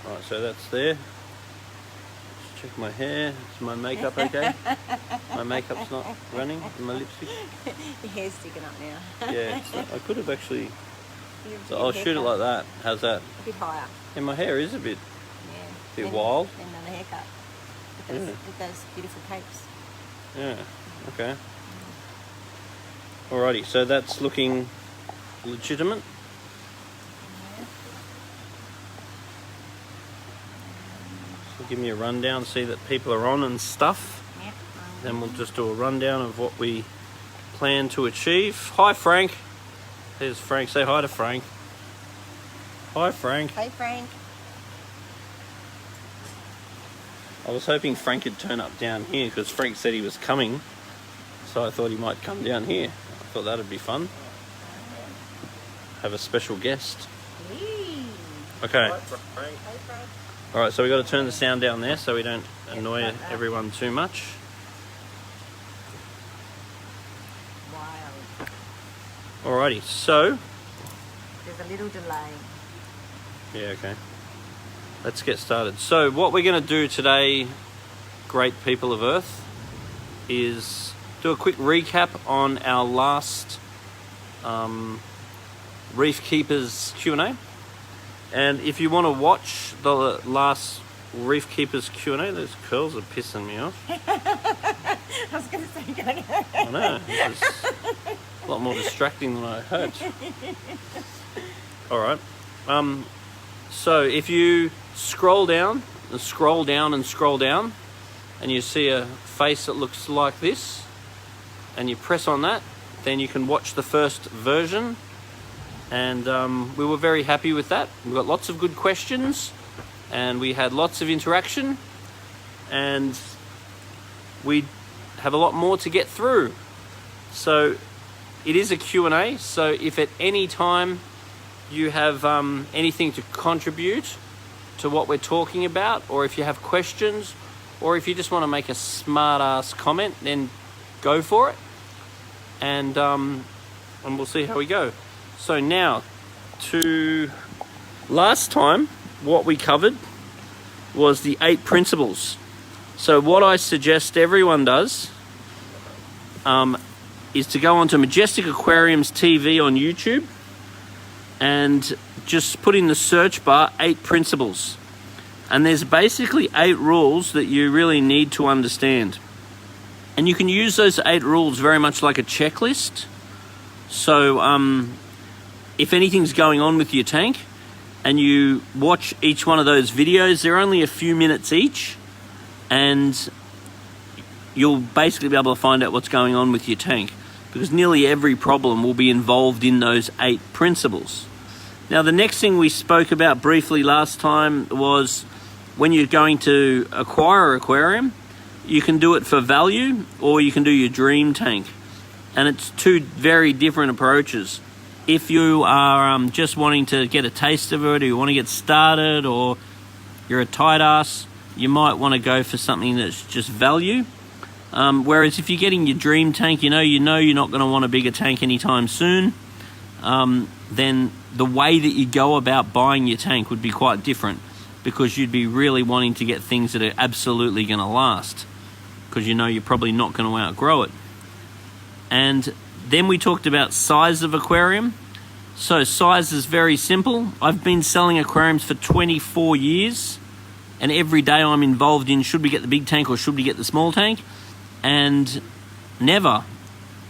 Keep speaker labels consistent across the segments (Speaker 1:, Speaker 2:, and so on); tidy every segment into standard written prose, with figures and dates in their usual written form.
Speaker 1: Right, so that's there. Just check my hair. Is my makeup okay? My makeup's not running and my lipstick?
Speaker 2: Your hair's sticking up now.
Speaker 1: Yeah, I could have actually... So I'll shoot it like that. How's that?
Speaker 2: A bit higher.
Speaker 1: And my hair is a bit,
Speaker 2: Yeah.
Speaker 1: wild.
Speaker 2: And another haircut. With those beautiful capes.
Speaker 1: Yeah, okay. Alrighty, so that's looking legitimate. So give me a rundown, see that people are on and stuff.
Speaker 2: Yep.
Speaker 1: Then we'll just do a rundown of what we plan to achieve. Hi Frank. There's Frank. Say hi to Frank. Hi Frank.
Speaker 2: Hey Frank.
Speaker 1: I was hoping Frank would turn up down here because Frank said he was coming. So I thought he might come down here. I thought that'd be fun. Have a special guest. Okay.
Speaker 2: Hey Frank.
Speaker 1: Alright, so we got to turn the sound down there so we don't annoy everyone too much.
Speaker 2: Wild.
Speaker 1: Alrighty, so...
Speaker 2: There's a little delay.
Speaker 1: Yeah, okay. Let's get started. So what we're going to do today, great people of Earth, is do a quick recap on our last Reef Keepers Q&A. And if you want to watch the last Reef Keepers Q&A, those curls are pissing me off.
Speaker 2: I was going to say, go.
Speaker 1: I know, this is a lot more distracting than I hoped. Alright, so if you scroll down and scroll down and scroll down, and you see a face that looks like this, and you press on that, then you can watch the first version. And we were very happy with that. We got lots of good questions, and we had lots of interaction, and we have a lot more to get through. So it is a Q&A, so if at any time you have anything to contribute to what we're talking about, or if you have questions, or if you just want to make a smart ass comment, then go for it, and we'll see how we go. So now, to last time, what we covered was the 8 principles. So what I suggest everyone does is to go onto Majestic Aquariums TV on YouTube and just put in the search bar 8 principles. And there's basically 8 rules that you really need to understand. And you can use those 8 rules very much like a checklist. So if anything's going on with your tank and you watch each one of those videos, they're only a few minutes each, and you'll basically be able to find out what's going on with your tank, because nearly every problem will be involved in those 8 principles. Now, the next thing we spoke about briefly last time was when you're going to acquire an aquarium, you can do it for value or you can do your dream tank. And it's 2 very different approaches. If you are just wanting to get a taste of it, or you want to get started, or you're a tight ass, you might want to go for something that's just value. Whereas if you're getting your dream tank, you know you're not going to want a bigger tank anytime soon, then the way that you go about buying your tank would be quite different, because you'd be really wanting to get things that are absolutely going to last, because you know you're probably not going to outgrow it. And then we talked about size of aquarium. So size is very simple. I've been selling aquariums for 24 years, and every day I'm involved in, should we get the big tank or should we get the small tank? And never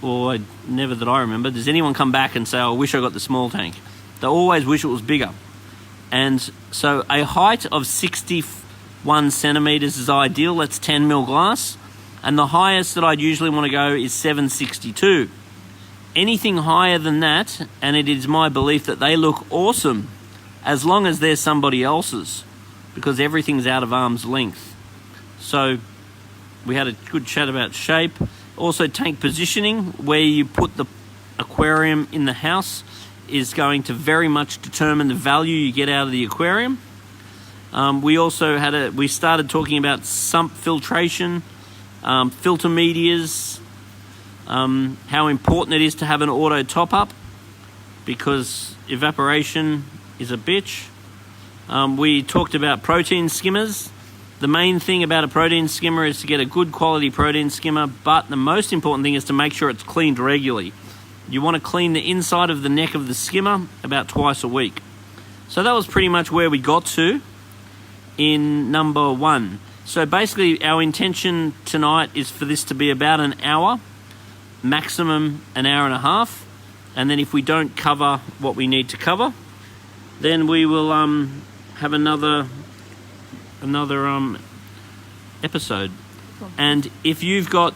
Speaker 1: that I remember, does anyone come back and say, oh, I wish I got the small tank. They always wish it was bigger. And so a height of 61 centimeters is ideal. That's 10 mil glass. And the highest that I'd usually want to go is 762. Anything higher than that, and it is my belief that they look awesome as long as they're somebody else's, because everything's out of arm's length. So we had a good chat about shape. Also, tank positioning, where you put the aquarium in the house, is going to very much determine the value you get out of the aquarium. We started talking about sump filtration, filter medias, how important it is to have an auto top-up, because evaporation is a bitch. We talked about protein skimmers. The main thing about a protein skimmer is to get a good quality protein skimmer, but the most important thing is to make sure it's cleaned regularly. You want to clean the inside of the neck of the skimmer about twice a week. So that was pretty much where we got to in number 1. So basically our intention tonight is for this to be about an hour, maximum an hour and a half. And then if we don't cover what we need to cover, then we will have another episode.
Speaker 2: Cool.
Speaker 1: And if you've got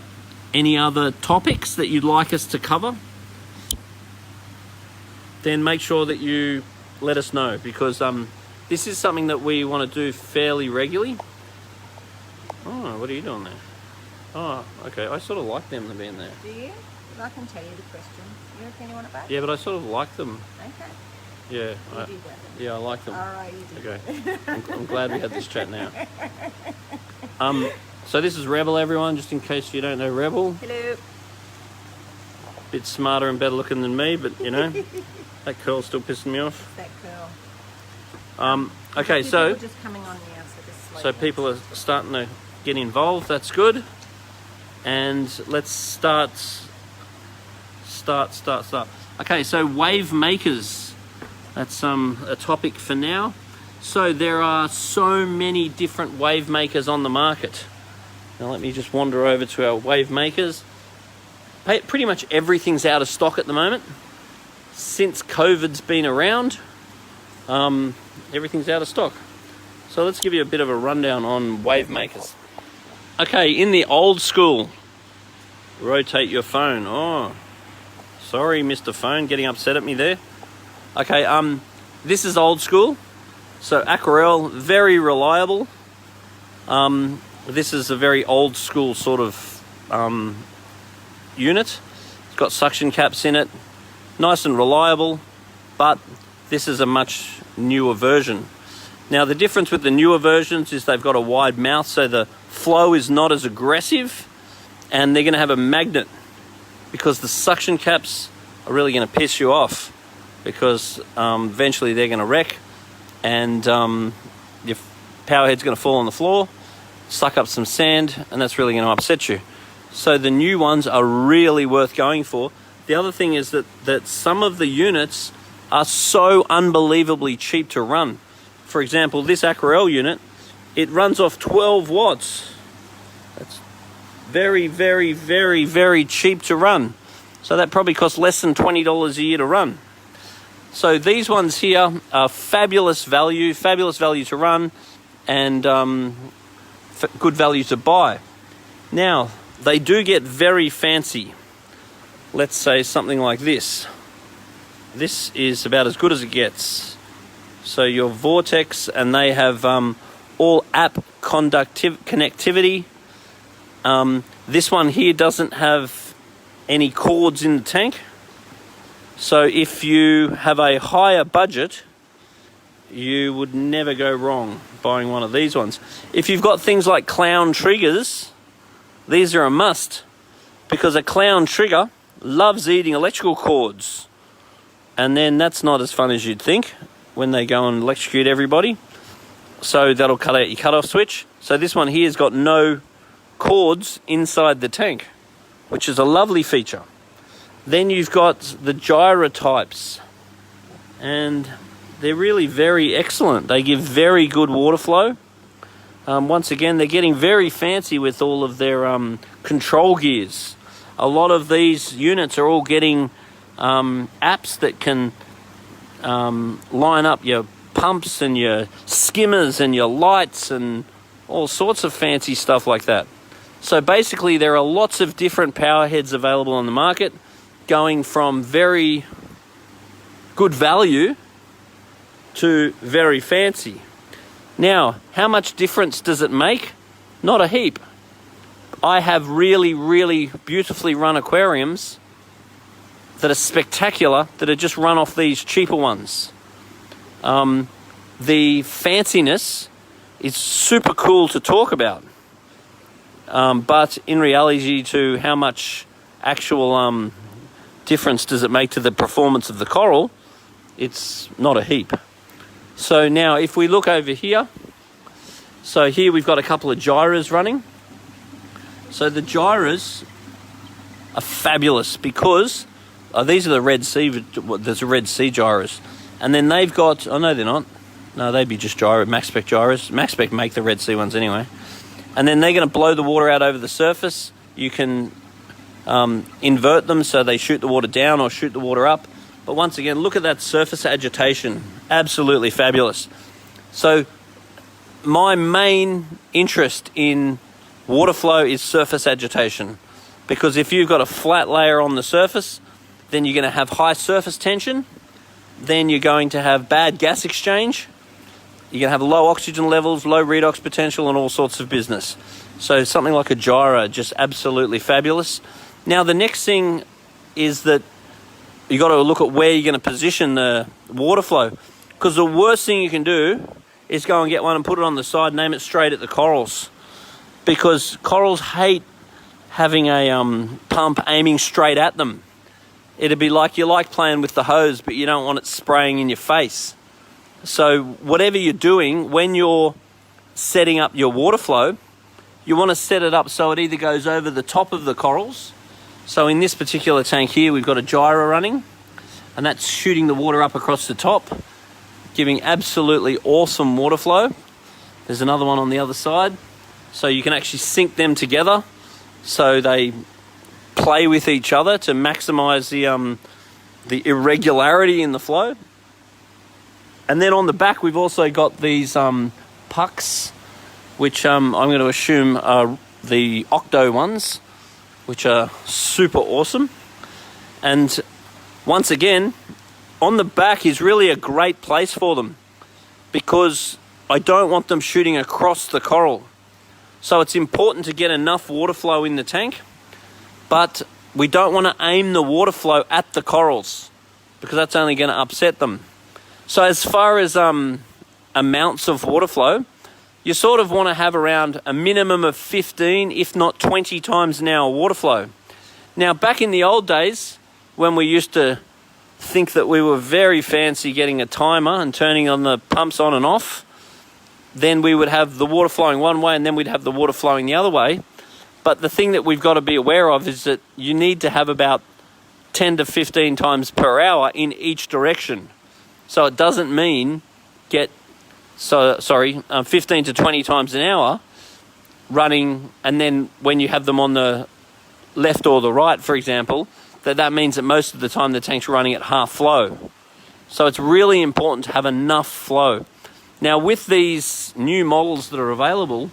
Speaker 1: any other topics that you'd like us to cover, then make sure that you let us know, because this is something that we want to do fairly regularly. Oh, what are you doing there? Oh, okay. I sort of like them to be in there.
Speaker 2: Do you? Well, I can tell you the question. You reckon you want it back?
Speaker 1: Yeah, but I sort of like them.
Speaker 2: Okay.
Speaker 1: Yeah.
Speaker 2: You do that.
Speaker 1: Yeah, I like them.
Speaker 2: All right, you do.
Speaker 1: Okay. I'm glad we had this chat now. So this is Rebel, everyone, just in case you don't know Rebel.
Speaker 2: Hello.
Speaker 1: Bit smarter and better looking than me, but you know, that curl's still pissing me off.
Speaker 2: That curl.
Speaker 1: Okay, so
Speaker 2: People just coming on now, so just slow
Speaker 1: so
Speaker 2: down.
Speaker 1: people are starting to get involved. That's good. And let's start. Okay, so wave makers. That's a topic for now. So there are so many different wave makers on the market. Now let me just wander over to our wave makers. Pretty much everything's out of stock at the moment. Since COVID's been around, everything's out of stock. So let's give you a bit of a rundown on wave makers. Okay, in the old school, rotate your phone. Oh, sorry, Mr. Phone, getting upset at me there. Okay, this is old school. So Aquarel, very reliable. This is a very old school sort of unit. It's got suction caps in it, nice and reliable, but this is a much newer version. Now the difference with the newer versions is they've got a wide mouth, so the flow is not as aggressive, and they're going to have a magnet, because the suction caps are really going to piss you off, because eventually they're going to wreck, and your power head's going to fall on the floor, suck up some sand, and that's really going to upset you. So the new ones are really worth going for. The other thing is that some of the units are so unbelievably cheap to run. For example, this Aquarel unit, it runs off 12 watts. That's very, very, very, very cheap to run. So that probably costs less than $20 a year to run. So these ones here are fabulous value to run, and good value to buy. Now, they do get very fancy. Let's say something like this. This is about as good as it gets. So your Vortex, and they have all app connectivity. This one here doesn't have any cords in the tank. So if you have a higher budget, you would never go wrong buying one of these ones. If you've got things like clown triggers, these are a must, because a clown trigger loves eating electrical cords, and then that's not as fun as you'd think when they go and electrocute everybody. So that'll cut out your cutoff switch. So this one here has got no cords inside the tank, which is a lovely feature. Then you've got the gyro types, and they're really very excellent. They give very good water flow. Once again, they're getting very fancy with all of their control gears. A lot of these units are all getting apps that can line up your pumps and your skimmers and your lights and all sorts of fancy stuff like that. So basically, there are lots of different power heads available on the market, going from very good value to very fancy. Now, how much difference does it make? Not a heap. I have really, really beautifully run aquariums that are spectacular, that are just run off these cheaper ones. The fanciness is super cool to talk about, but in reality, to how much actual difference does it make to the performance of the coral, it's not a heap. So now if we look over here, so here we've got a couple of gyres running. So the gyres are fabulous because these are the Red Sea, there's a Red Sea gyres. And then they've got, oh no they're not, no they'd be just gyro, MaxSpec gyres. MaxSpec make the Red Sea ones anyway. And then they're going to blow the water out over the surface. You can invert them so they shoot the water down or shoot the water up. But once again, look at that surface agitation. Absolutely fabulous. So my main interest in water flow is surface agitation. Because if you've got a flat layer on the surface, then you're going to have high surface tension. Then you're going to have bad gas exchange. You're going to have low oxygen levels, low redox potential, and all sorts of business. So something like a gyro, just absolutely fabulous. Now the next thing is that you got to look at where you're going to position the water flow. Because the worst thing you can do is go and get one and put it on the side and aim it straight at the corals. Because corals hate having a pump aiming straight at them. It'd be like you like playing with the hose, but you don't want it spraying in your face. So whatever you're doing, when you're setting up your water flow, you want to set it up so it either goes over the top of the corals. So in this particular tank here, we've got a gyro running, and that's shooting the water up across the top, giving absolutely awesome water flow. There's another one on the other side. So you can actually sync them together so they play with each other to maximize the irregularity in the flow. And then on the back, we've also got these pucks, which I'm going to assume are the octo ones, which are super awesome. And once again, on the back is really a great place for them because I don't want them shooting across the coral. So it's important to get enough water flow in the tank, but we don't want to aim the water flow at the corals because that's only going to upset them. So as far as amounts of water flow, you sort of want to have around a minimum of 15, if not 20 times an hour water flow. Now, back in the old days, when we used to think that we were very fancy getting a timer and turning on the pumps on and off, then we would have the water flowing one way and then we'd have the water flowing the other way. But the thing that we've got to be aware of is that you need to have about 10 to 15 times per hour in each direction. So it doesn't mean 15 to 20 times an hour running, and then when you have them on the left or the right, for example, that means that most of the time the tank's running at half flow. So it's really important to have enough flow. Now with these new models that are available,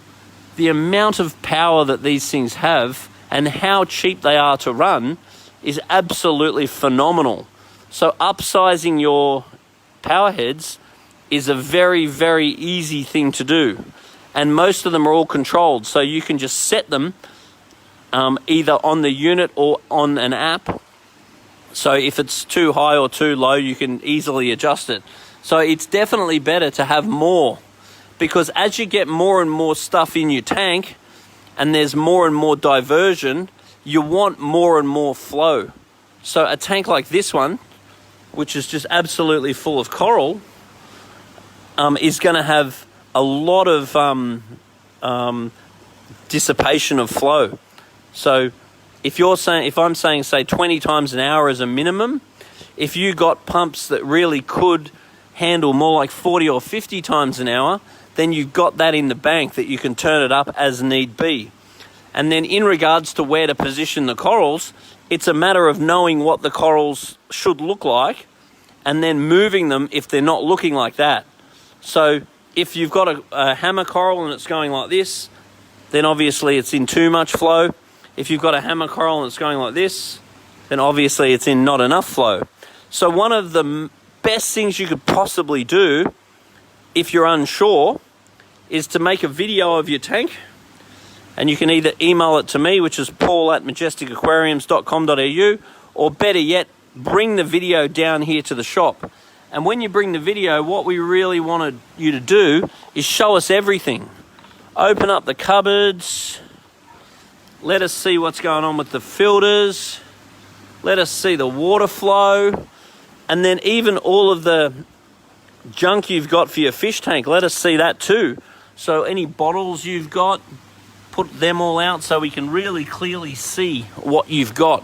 Speaker 1: the amount of power that these things have and how cheap they are to run is absolutely phenomenal. So upsizing your power heads is a very, very easy thing to do. And most of them are all controlled. So you can just set them either on the unit or on an app. So if it's too high or too low, you can easily adjust it. So it's definitely better to have more, because as you get more and more stuff in your tank and there's more and more diversion, you want more and more flow. So a tank like this one, which is just absolutely full of coral, is going to have a lot of dissipation of flow. So if I'm saying say 20 times an hour as a minimum, if you got pumps that really could handle more like 40 or 50 times an hour, then you've got that in the bank that you can turn it up as need be. And then in regards to where to position the corals, it's a matter of knowing what the corals should look like and then moving them if they're not looking like that. So if you've got a hammer coral and it's going like this, then obviously it's in too much flow. If you've got a hammer coral and it's going like this, then obviously it's in not enough flow. So one of the best things you could possibly do if you're unsure is to make a video of your tank, and you can either email it to me, which is paul@majesticaquariums.com.au, or better yet, bring the video down here to the shop. And when you bring the video, what we really wanted you to do is show us everything. Open up the cupboards, let us see what's going on with the filters, let us see the water flow, and then even all of the junk you've got for your fish tank, let us see that too. So any bottles you've got, put them all out so we can really clearly see what you've got.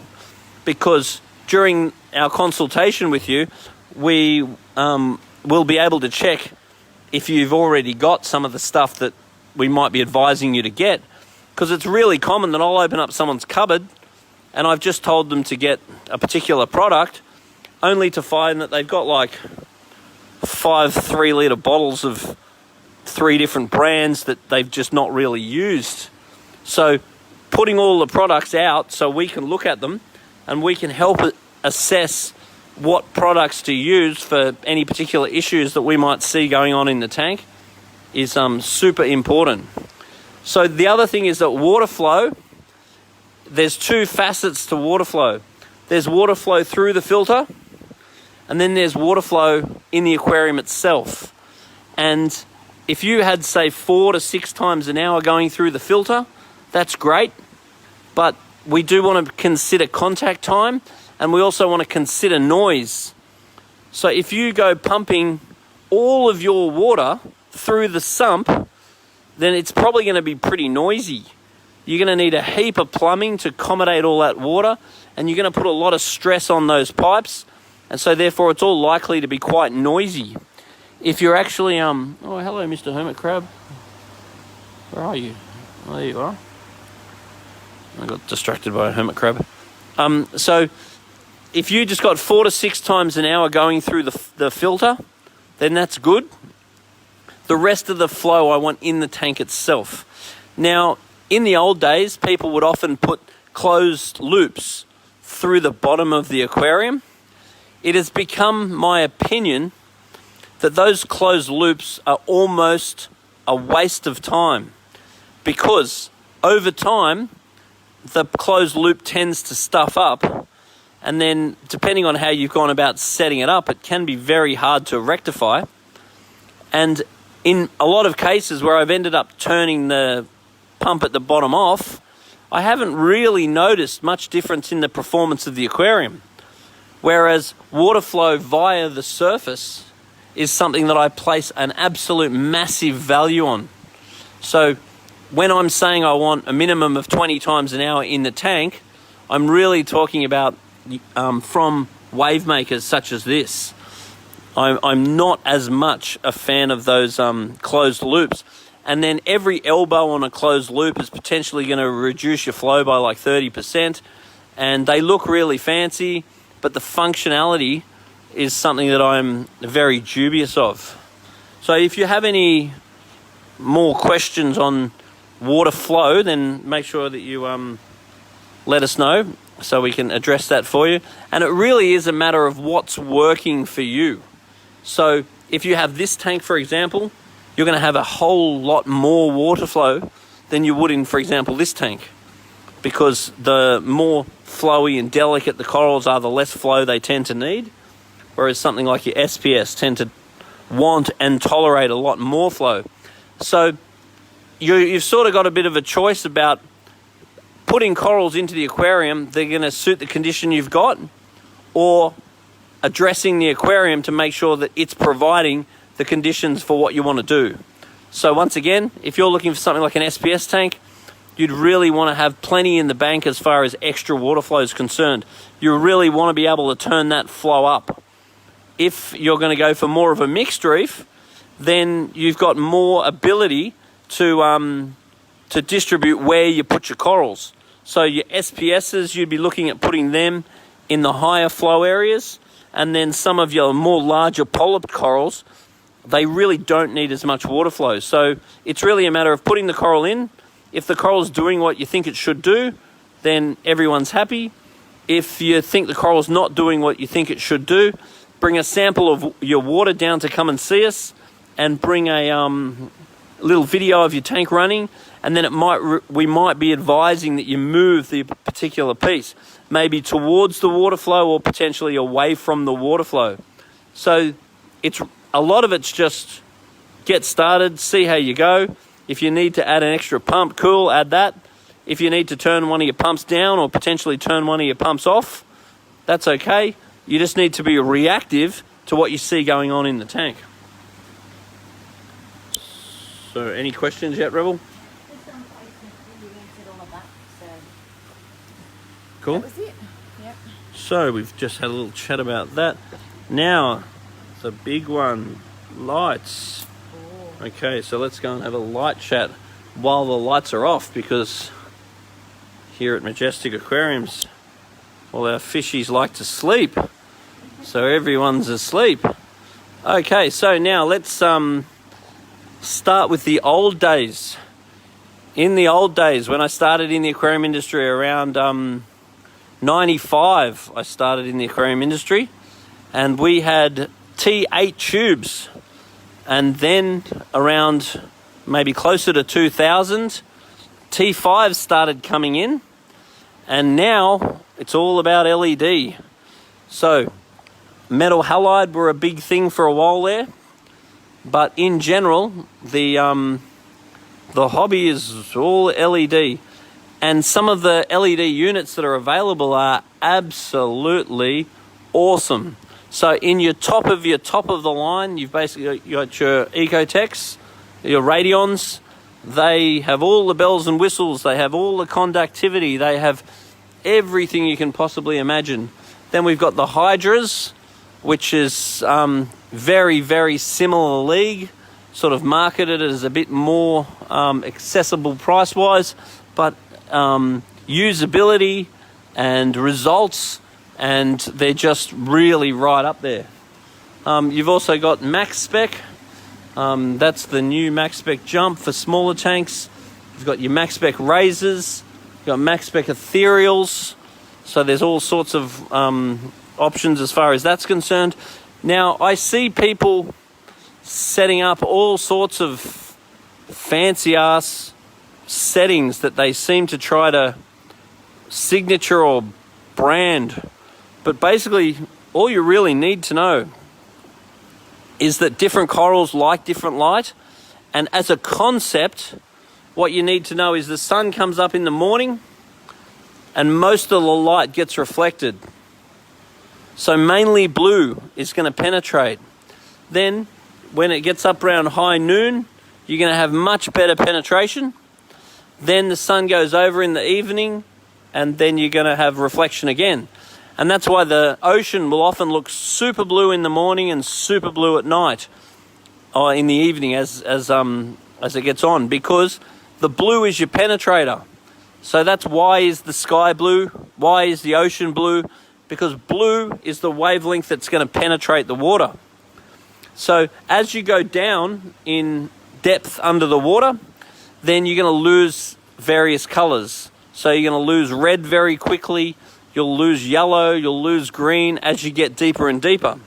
Speaker 1: Because during our consultation with you, we will be able to check if you've already got some of the stuff that we might be advising you to get. Because it's really common that I'll open up someone's cupboard and I've just told them to get a particular product, only to find that they've got like 5 3-litre bottles of 3 different brands that they've just not really used. So putting all the products out so we can look at them and we can help assess what products to use for any particular issues that we might see going on in the tank is super important. So the other thing is that water flow, there's 2 facets to water flow. There's water flow through the filter, and then there's water flow in the aquarium itself. And if you had, say, 4 to 6 times an hour going through the filter, that's great. But we do want to consider contact time, and we also want to consider noise. So if you go pumping all of your water through the sump, then it's probably going to be pretty noisy. You're going to need a heap of plumbing to accommodate all that water, and you're going to put a lot of stress on those pipes, and so therefore it's all likely to be quite noisy. If you're actually, oh, hello, Mr. Hermit Crab. Where are you? Oh, there you are. I got distracted by a hermit crab. So if you just got 4 to 6 times an hour going through the filter, then that's good. The rest of the flow I want in the tank itself. Now, in the old days, people would often put closed loops through the bottom of the aquarium. It has become my opinion that those closed loops are almost a waste of time, because over time, the closed loop tends to stuff up, and then depending on how you've gone about setting it up, it can be very hard to rectify. And in a lot of cases where I've ended up turning the pump at the bottom off, I haven't really noticed much difference in the performance of the aquarium. Whereas water flow via the surface is something that I place an absolute massive value on. So when I'm saying I want a minimum of 20 times an hour in the tank, I'm really talking about from wave makers such as this. I'm not as much a fan of those closed loops. And then every elbow on a closed loop is potentially going to reduce your flow by like 30%. And they look really fancy, but the functionality is something that I'm very dubious of. So if you have any more questions on water flow, then make sure that you let us know so we can address that for you. And it really is a matter of what's working for you. So if you have this tank, for example, you're going to have a whole lot more water flow than you would in, for example, this tank, because the more flowy and delicate the corals are, the less flow they tend to need, whereas something like your SPS tend to want and tolerate a lot more flow. So you've sort of got a bit of a choice about putting corals into the aquarium. They're going to suit the condition you've got, or addressing the aquarium to make sure that it's providing the conditions for what you want to do. So once again, if you're looking for something like an SPS tank, you'd really want to have plenty in the bank as far as extra water flow is concerned. You really want to be able to turn that flow up. If you're going to go for more of a mixed reef, then you've got more ability to distribute where you put your corals. So your SPSs, you'd be looking at putting them in the higher flow areas, and then some of your more larger polyp corals, they really don't need as much water flow. So it's really a matter of putting the coral in. If the coral's doing what you think it should do, then everyone's happy. If you think the coral's not doing what you think it should do, bring a sample of your water down to come and see us, and bring a little video of your tank running, and then we might be advising that you move the particular piece, maybe towards the water flow or potentially away from the water flow. So a lot of it's just get started, see how you go. If you need to add an extra pump, cool, add that. If you need to turn one of your pumps down or potentially turn one of your pumps off, that's okay. You just need to be reactive to what you see going on in the tank. So any questions yet, Rebel?
Speaker 2: Just on placement, you answered all of that. So
Speaker 1: Cool.
Speaker 2: that was it. Yep.
Speaker 1: So we've just had a little chat about that. Now, the big one, lights.
Speaker 2: Oh.
Speaker 1: Okay, so let's go and have a light chat while the lights are off, because here at Majestic Aquariums, all our fishies like to sleep. So everyone's asleep. Okay, so now let's start with the old days. In the old days, when I started in the aquarium industry around 95, I started in the aquarium industry, and we had T8 tubes. And then around maybe closer to 2000, T5 started coming in, and now it's all about LED. So metal halide were a big thing for a while there, but in general the hobby is all LED, and some of the LED units that are available are absolutely awesome. So in your top of the line, you've basically got your Ecotechs, your Radions. They have all the bells and whistles. They have all the conductivity. They have everything you can possibly imagine. Then we've got the Hydras, which is very, very similar league, sort of marketed as a bit more accessible price-wise, but usability and results, and they're just really right up there. You've also got Max Spec. That's the new Max Spec Jump for smaller tanks. You've got your Max Spec Razors. You've got Max Spec Ethereals. So there's all sorts of options as far as that's concerned. Now, I see people setting up all sorts of fancy-ass settings that they seem to try to signature or brand. But basically, all you really need to know is that different corals like different light. And as a concept, what you need to know is the sun comes up in the morning and most of the light gets reflected. So mainly blue is going to penetrate. Then when it gets up around high noon, you're going to have much better penetration. Then the sun goes over in the evening, and then you're going to have reflection again. And that's why the ocean will often look super blue in the morning and super blue at night, or in the evening as it gets on, because the blue is your penetrator. So that's why is the sky blue, why is the ocean blue, because blue is the wavelength that's going to penetrate the water. So as you go down in depth under the water, then you're going to lose various colors. So you're going to lose red very quickly, you'll lose yellow, you'll lose green as you get deeper and deeper.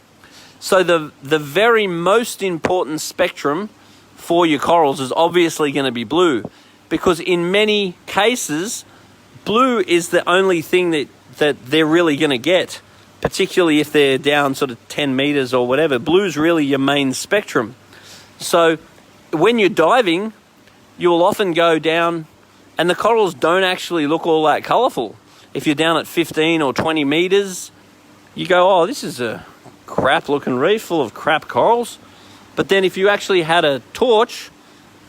Speaker 1: So the very most important spectrum for your corals is obviously going to be blue, because in many cases, blue is the only thing that they're really going to get, particularly if they're down sort of 10 meters or whatever. Blue's really your main spectrum. So when you're diving, you will often go down, and the corals don't actually look all that colorful. If you're down at 15 or 20 meters, you go, oh, this is a crap looking reef full of crap corals. But then if you actually had a torch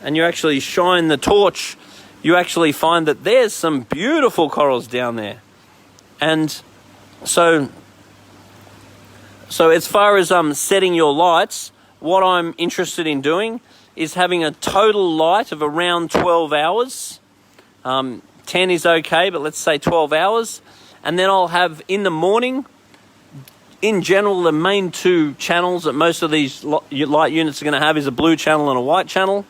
Speaker 1: and you actually shine the torch, you actually find that there's some beautiful corals down there. And so as far as setting your lights, what I'm interested in doing is having a total light of around 12 hours. 10 is okay, but let's say 12 hours. And then I'll have in the morning, in general, the main two channels that most of these light units are going to have is a blue channel and a white channel.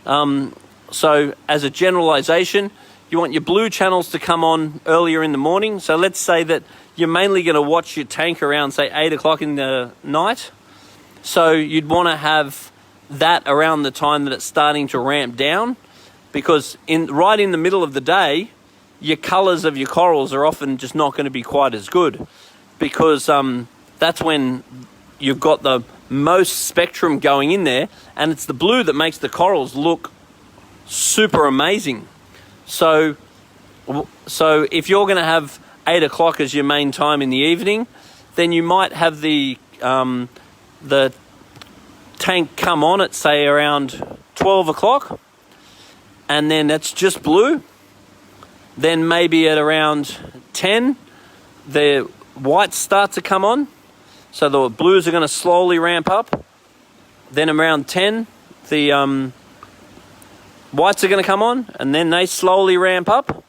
Speaker 1: So as a generalization, you want your blue channels to come on earlier in the morning. So let's say that you're mainly going to watch your tank around, say, 8 o'clock in the night. So you'd want to have that around the time that it's starting to ramp down, because right in the middle of the day, your colors of your corals are often just not going to be quite as good, because that's when you've got the most spectrum going in there, and it's the blue that makes the corals look super amazing. So if you're going to have 8 o'clock as your main time in the evening, then you might have the tank come on at, say, around 12 o'clock, and then that's just blue. Then maybe at around 10, the whites start to come on. So the blues are going to slowly ramp up. Then around 10, the whites are going to come on, and then they slowly ramp up.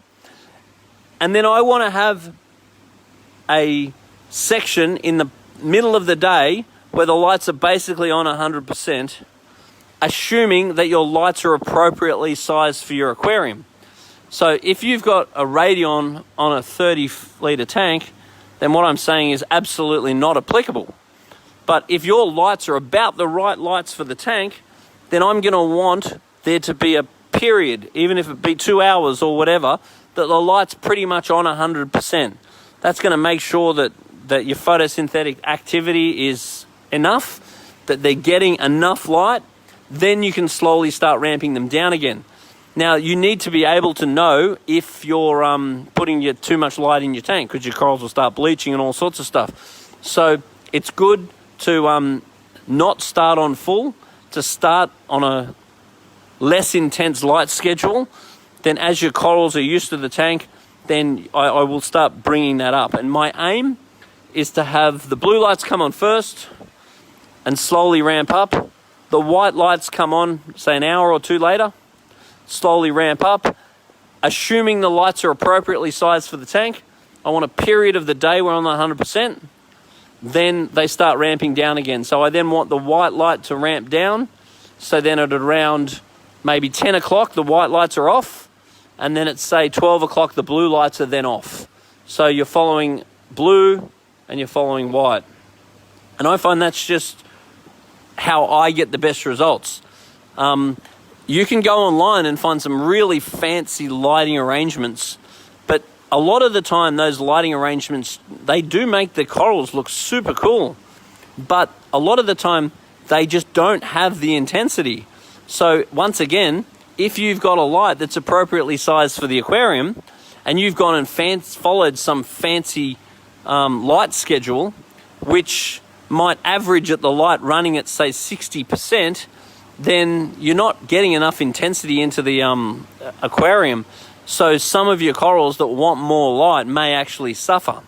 Speaker 1: And then I want to have a section in the middle of the day where the lights are basically on 100%, assuming that your lights are appropriately sized for your aquarium. So if you've got a Radion on a 30-litre tank, then what I'm saying is absolutely not applicable. But if your lights are about the right lights for the tank, then I'm going to want there to be a period, even if it be 2 hours or whatever, that the light's pretty much on 100%. That's going to make sure that your photosynthetic activity is enough, that they're getting enough light. Then you can slowly start ramping them down again. Now, you need to be able to know if you're putting too much light in your tank, because your corals will start bleaching and all sorts of stuff. So it's good to not start on full, to start on a less intense light schedule. Then as your corals are used to the tank, then I will start bringing that up. And my aim is to have the blue lights come on first and slowly ramp up. The white lights come on, say an hour or two later, slowly ramp up. Assuming the lights are appropriately sized for the tank, I want a period of the day where I'm on 100%. Then they start ramping down again. So I then want the white light to ramp down. So then at around maybe 10 o'clock, the white lights are off. And then at, say, 12 o'clock, the blue lights are then off. So you're following blue and you're following white. And I find that's just how I get the best results. You can go online and find some really fancy lighting arrangements, but a lot of the time those lighting arrangements, they do make the corals look super cool, but a lot of the time they just don't have the intensity. So once again, if you've got a light that's appropriately sized for the aquarium and you've gone and followed some fancy light schedule, which might average at the light running at, say, 60%, then you're not getting enough intensity into the aquarium. So some of your corals that want more light may actually suffer.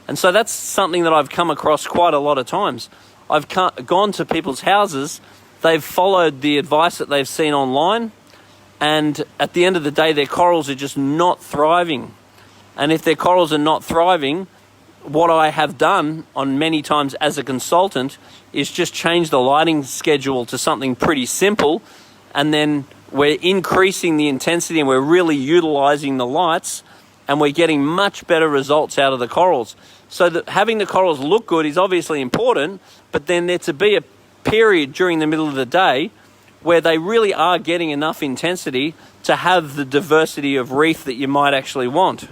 Speaker 1: And so that's something that I've come across quite a lot of times. I've gone to people's houses, they've followed the advice that they've seen online, and at the end of the day, their corals are just not thriving. And if their corals are not thriving, what I have done on many times as a consultant is just change the lighting schedule to something pretty simple, and then we're increasing the intensity and we're really utilizing the lights, and we're getting much better results out of the corals. So that having the corals look good is obviously important, but then there to be a period during the middle of the day where they really are getting enough intensity to have the diversity of reef that you might actually want.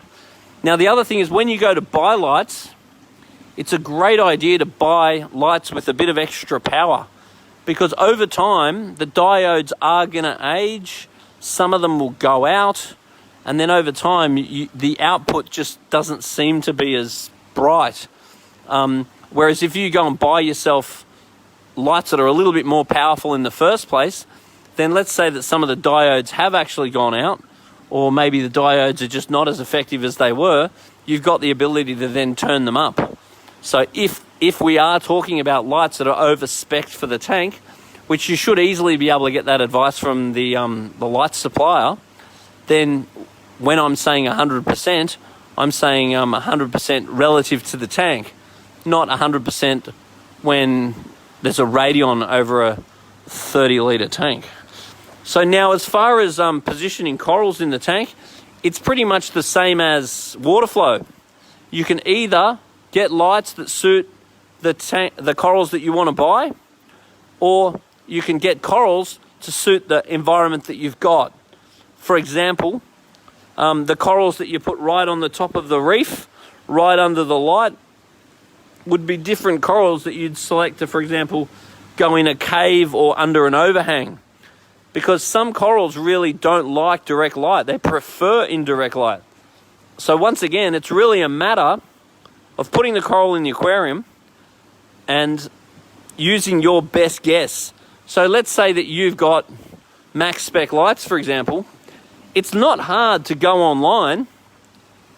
Speaker 1: Now, the other thing is when you go to buy lights, it's a great idea to buy lights with a bit of extra power, because over time, the diodes are going to age, some of them will go out, and then over time, the output just doesn't seem to be as bright. Whereas if you go and buy yourself lights that are a little bit more powerful in the first place, then let's say that some of the diodes have actually gone out, or maybe the diodes are just not as effective as they were, you've got the ability to then turn them up. So if we are talking about lights that are over-spec'd for the tank, which you should easily be able to get that advice from the light supplier, then when I'm saying 100%, I'm saying 100% relative to the tank, not 100% when there's a Radion over a 30-litre tank. So now as far as positioning corals in the tank, it's pretty much the same as water flow. You can either get lights that suit the corals that you want to buy, or you can get corals to suit the environment that you've got. For example, the corals that you put right on the top of the reef, right under the light, would be different corals that you'd select to, for example, go in a cave or under an overhang. Because some corals really don't like direct light. They prefer indirect light. So once again, it's really a matter of putting the coral in the aquarium and using your best guess. So let's say that you've got max spec lights, for example, it's not hard to go online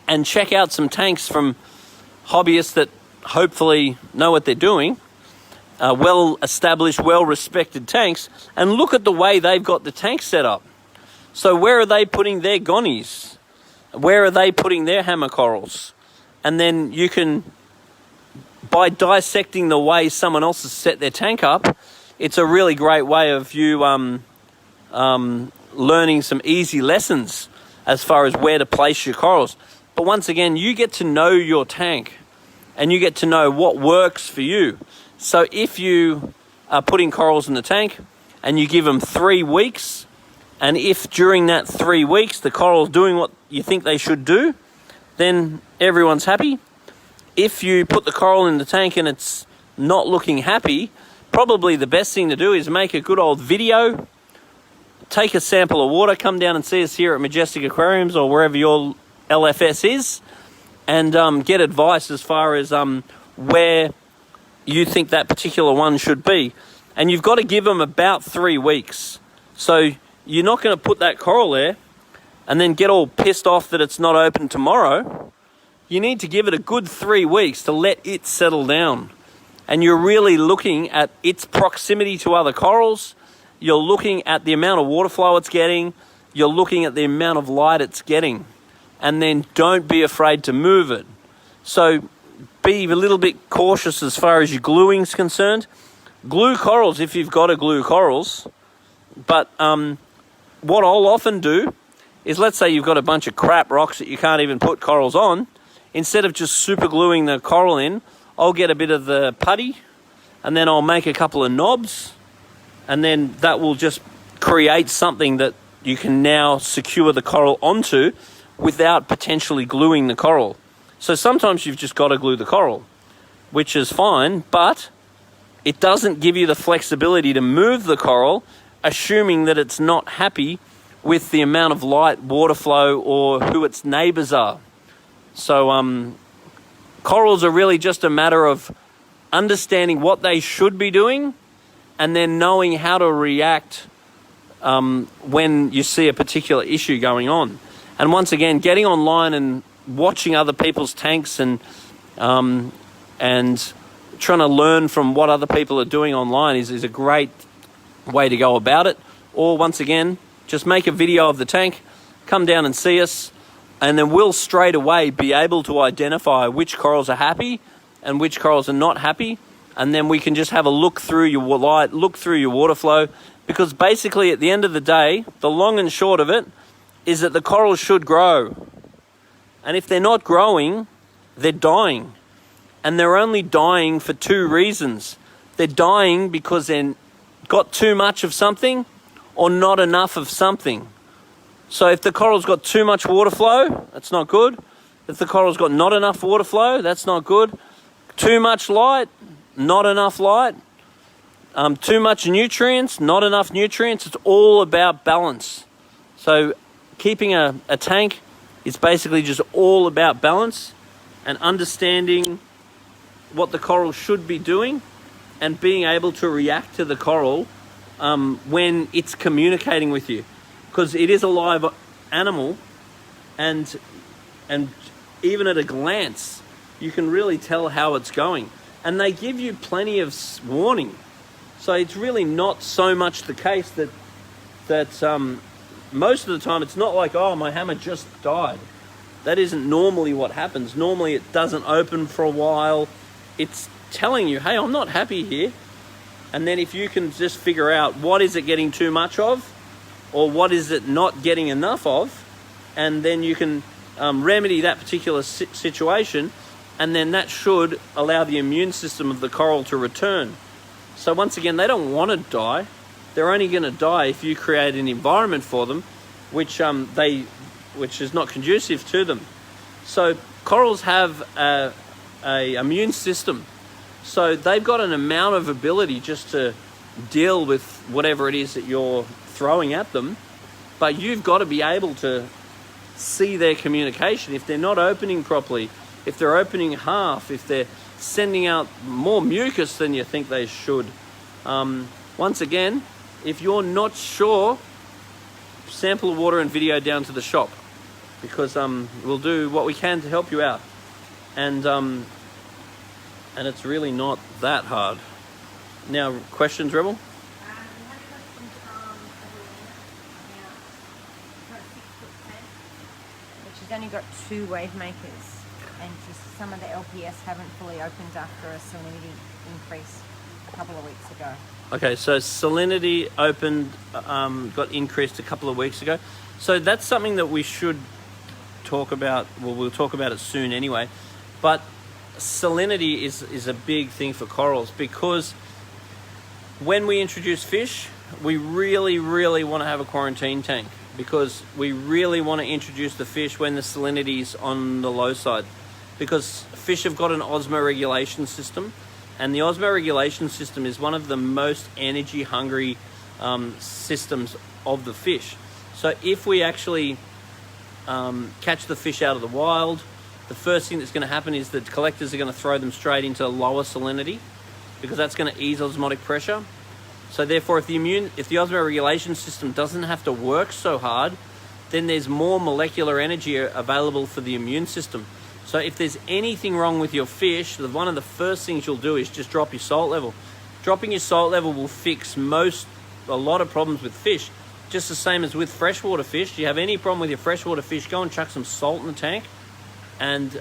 Speaker 1: and check out some tanks from hobbyists that hopefully know what they're doing, well-established, well-respected tanks, and look at the way they've got the tank set up. So where are they putting their gonnies? Where are they putting their hammer corals? And then you can, by dissecting the way someone else has set their tank up, it's a really great way of you learning some easy lessons as far as where to place your corals. But once again, you get to know your tank and you get to know what works for you. So if you are putting corals in the tank and you give them 3 weeks, and if during that 3 weeks the coral's doing what you think they should do, then everyone's happy. If you put the coral in the tank and it's not looking happy, probably the best thing to do is make a good old video, take a sample of water, come down and see us here at Majestic Aquariums or wherever your LFS is, and get advice as far as where you think that particular one should be. And you've got to give them about 3 weeks. So you're not going to put that coral there and then get all pissed off that it's not open tomorrow. You need to give it a good 3 weeks to let it settle down. And you're really looking at its proximity to other corals. You're looking at the amount of water flow it's getting. You're looking at the amount of light it's getting. And then don't be afraid to move it. So be a little bit cautious as far as your gluing is concerned. Glue corals if you've got to glue corals. But what I'll often do is, let's say you've got a bunch of crap rocks that you can't even put corals on. Instead of just super gluing the coral in, I'll get a bit of the putty and then I'll make a couple of knobs, and then that will just create something that you can now secure the coral onto without potentially gluing the coral. So sometimes you've just got to glue the coral, which is fine, but it doesn't give you the flexibility to move the coral, assuming that it's not happy with the amount of light, water flow, or who its neighbors are. So corals are really just a matter of understanding what they should be doing and then knowing how to react when you see a particular issue going on. And once again, getting online and watching other people's tanks and trying to learn from what other people are doing online is a great way to go about it. Or once again, just make a video of the tank, come down and see us, and then we'll straight away be able to identify which corals are happy and which corals are not happy. And then we can just have a look through your light, look through your water flow, because basically at the end of the day, the long and short of it is that the corals should grow. And if they're not growing, they're dying. And they're only dying for 2 reasons. They're dying because they've got too much of something or not enough of something. So if the coral's got too much water flow, that's not good. If the coral's got not enough water flow, that's not good. Too much light, not enough light. Too much nutrients, not enough nutrients. It's all about balance. So keeping a tank is basically just all about balance and understanding what the coral should be doing and being able to react to the coral when it's communicating with you, because it is a live animal, and even at a glance you can really tell how it's going, and they give you plenty of warning. So it's really not so much the case that most of the time it's not like, oh, my hammer just died. That isn't normally what happens. Normally it doesn't open for a while. It's telling you, hey, I'm not happy here. And then if you can just figure out what is it getting too much of, or what is it not getting enough of, and then you can remedy that particular situation, and then that should allow the immune system of the coral to return. So once again, they don't want to die. They're only going to die if you create an environment for them which is not conducive to them. So corals have a immune system. So they've got an amount of ability just to deal with whatever it is that you're throwing at them. But you've got to be able to see their communication. If they're not opening properly, if they're opening half, if they're sending out more mucus than you think they should. Once again, if you're not sure sample of water and video down to the shop, because we'll do what we can to help you out, and it's really not that hard. Now, questions, Rebel?
Speaker 2: We had a question from Evelina about a 6-foot tank, which has only got 2 wave makers, and some of the LPS haven't fully opened after a salinity increase a couple of weeks ago.
Speaker 1: Okay, so salinity opened, got increased a couple of weeks ago. So that's something that we should talk about. Well, we'll talk about it soon anyway. But salinity is a big thing for corals, because when we introduce fish, we really, really want to have a quarantine tank, because we really want to introduce the fish when the salinity is on the low side, because fish have got an osmoregulation system, and the osmoregulation system is one of the most energy hungry systems of the fish. So if we actually catch the fish out of the wild, the first thing that's going to happen is that collectors are going to throw them straight into lower salinity, because that's going to ease osmotic pressure. So therefore, if the osmoregulation system doesn't have to work so hard, then there's more molecular energy available for the immune system. So if there's anything wrong with your fish, one of the first things you'll do is just drop your salt level. Dropping your salt level will fix a lot of problems with fish. Just the same as with freshwater fish. If you have any problem with your freshwater fish, go and chuck some salt in the tank, and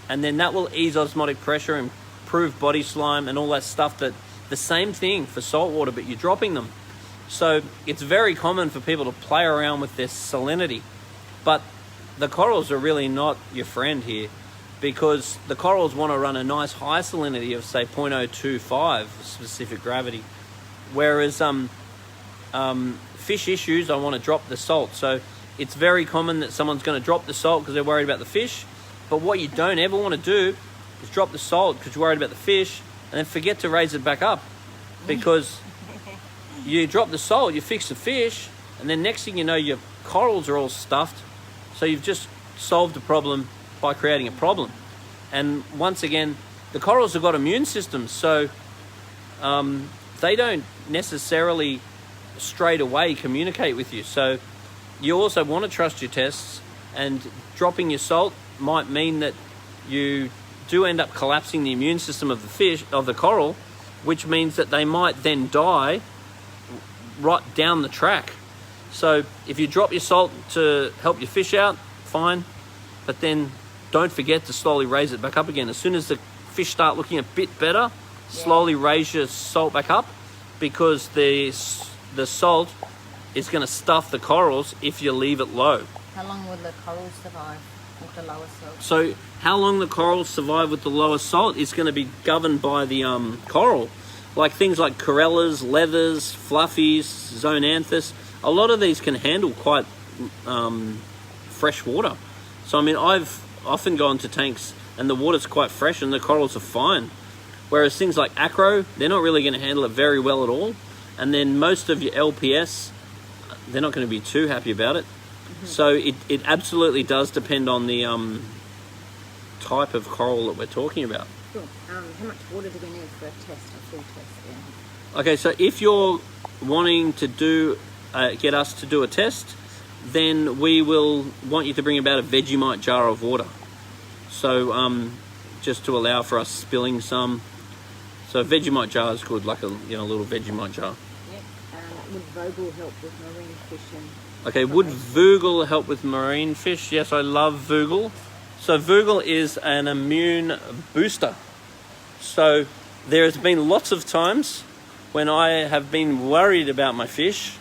Speaker 1: then that will ease osmotic pressure, improve body slime, and all that stuff. That the same thing for saltwater, but you're dropping them. So it's very common for people to play around with their salinity, but the corals are really not your friend here, because the corals want to run a nice high salinity of, say, 0.025 specific gravity, whereas fish issues, I want to drop the salt. So it's very common that someone's going to drop the salt because they're worried about the fish, but what you don't ever want to do is drop the salt because you're worried about the fish and then forget to raise it back up, because you drop the salt, you fix the fish, and then next thing you know, your corals are all stuffed. So you've just solved a problem by creating a problem. And once again, the corals have got immune systems, so they don't necessarily straight away communicate with you. So you also want to trust your tests, and dropping your salt might mean that you do end up collapsing the immune system of the fish, of the coral, which means that they might then die right down the track. So if you drop your salt to help your fish out, fine, but then don't forget to slowly raise it back up again. As soon as the fish start looking a bit better, slowly raise your salt back up, because the salt is going to stuff the corals if you leave it low.
Speaker 2: How long will the corals survive with the lower salt?
Speaker 1: So how long the corals survive with the lower salt is going to be governed by the coral. Like things like corellas, leathers, fluffies, zoanthus, a lot of these can handle quite fresh water. So I mean, I've often gone to tanks and the water's quite fresh and the corals are fine. Whereas things like acro, they're not really going to handle it very well at all. And then most of your LPS, they're not going to be too happy about it. Mm-hmm. So it absolutely does depend on the type of coral that we're talking about.
Speaker 2: Cool. How much water do we need for a full test? Yeah.
Speaker 1: Okay, so if you're wanting to get us to do a test, then we will want you to bring about a Vegemite jar of water. So just to allow for us spilling some. So a Vegemite jar is good, like a little Vegemite jar.
Speaker 2: Yep. Would Vogel help with marine fishing?
Speaker 1: Okay, would Vogel help with marine fish? Yes, I love Vogel. So Vogel is an immune booster. So there has been lots of times when I have been worried about my fish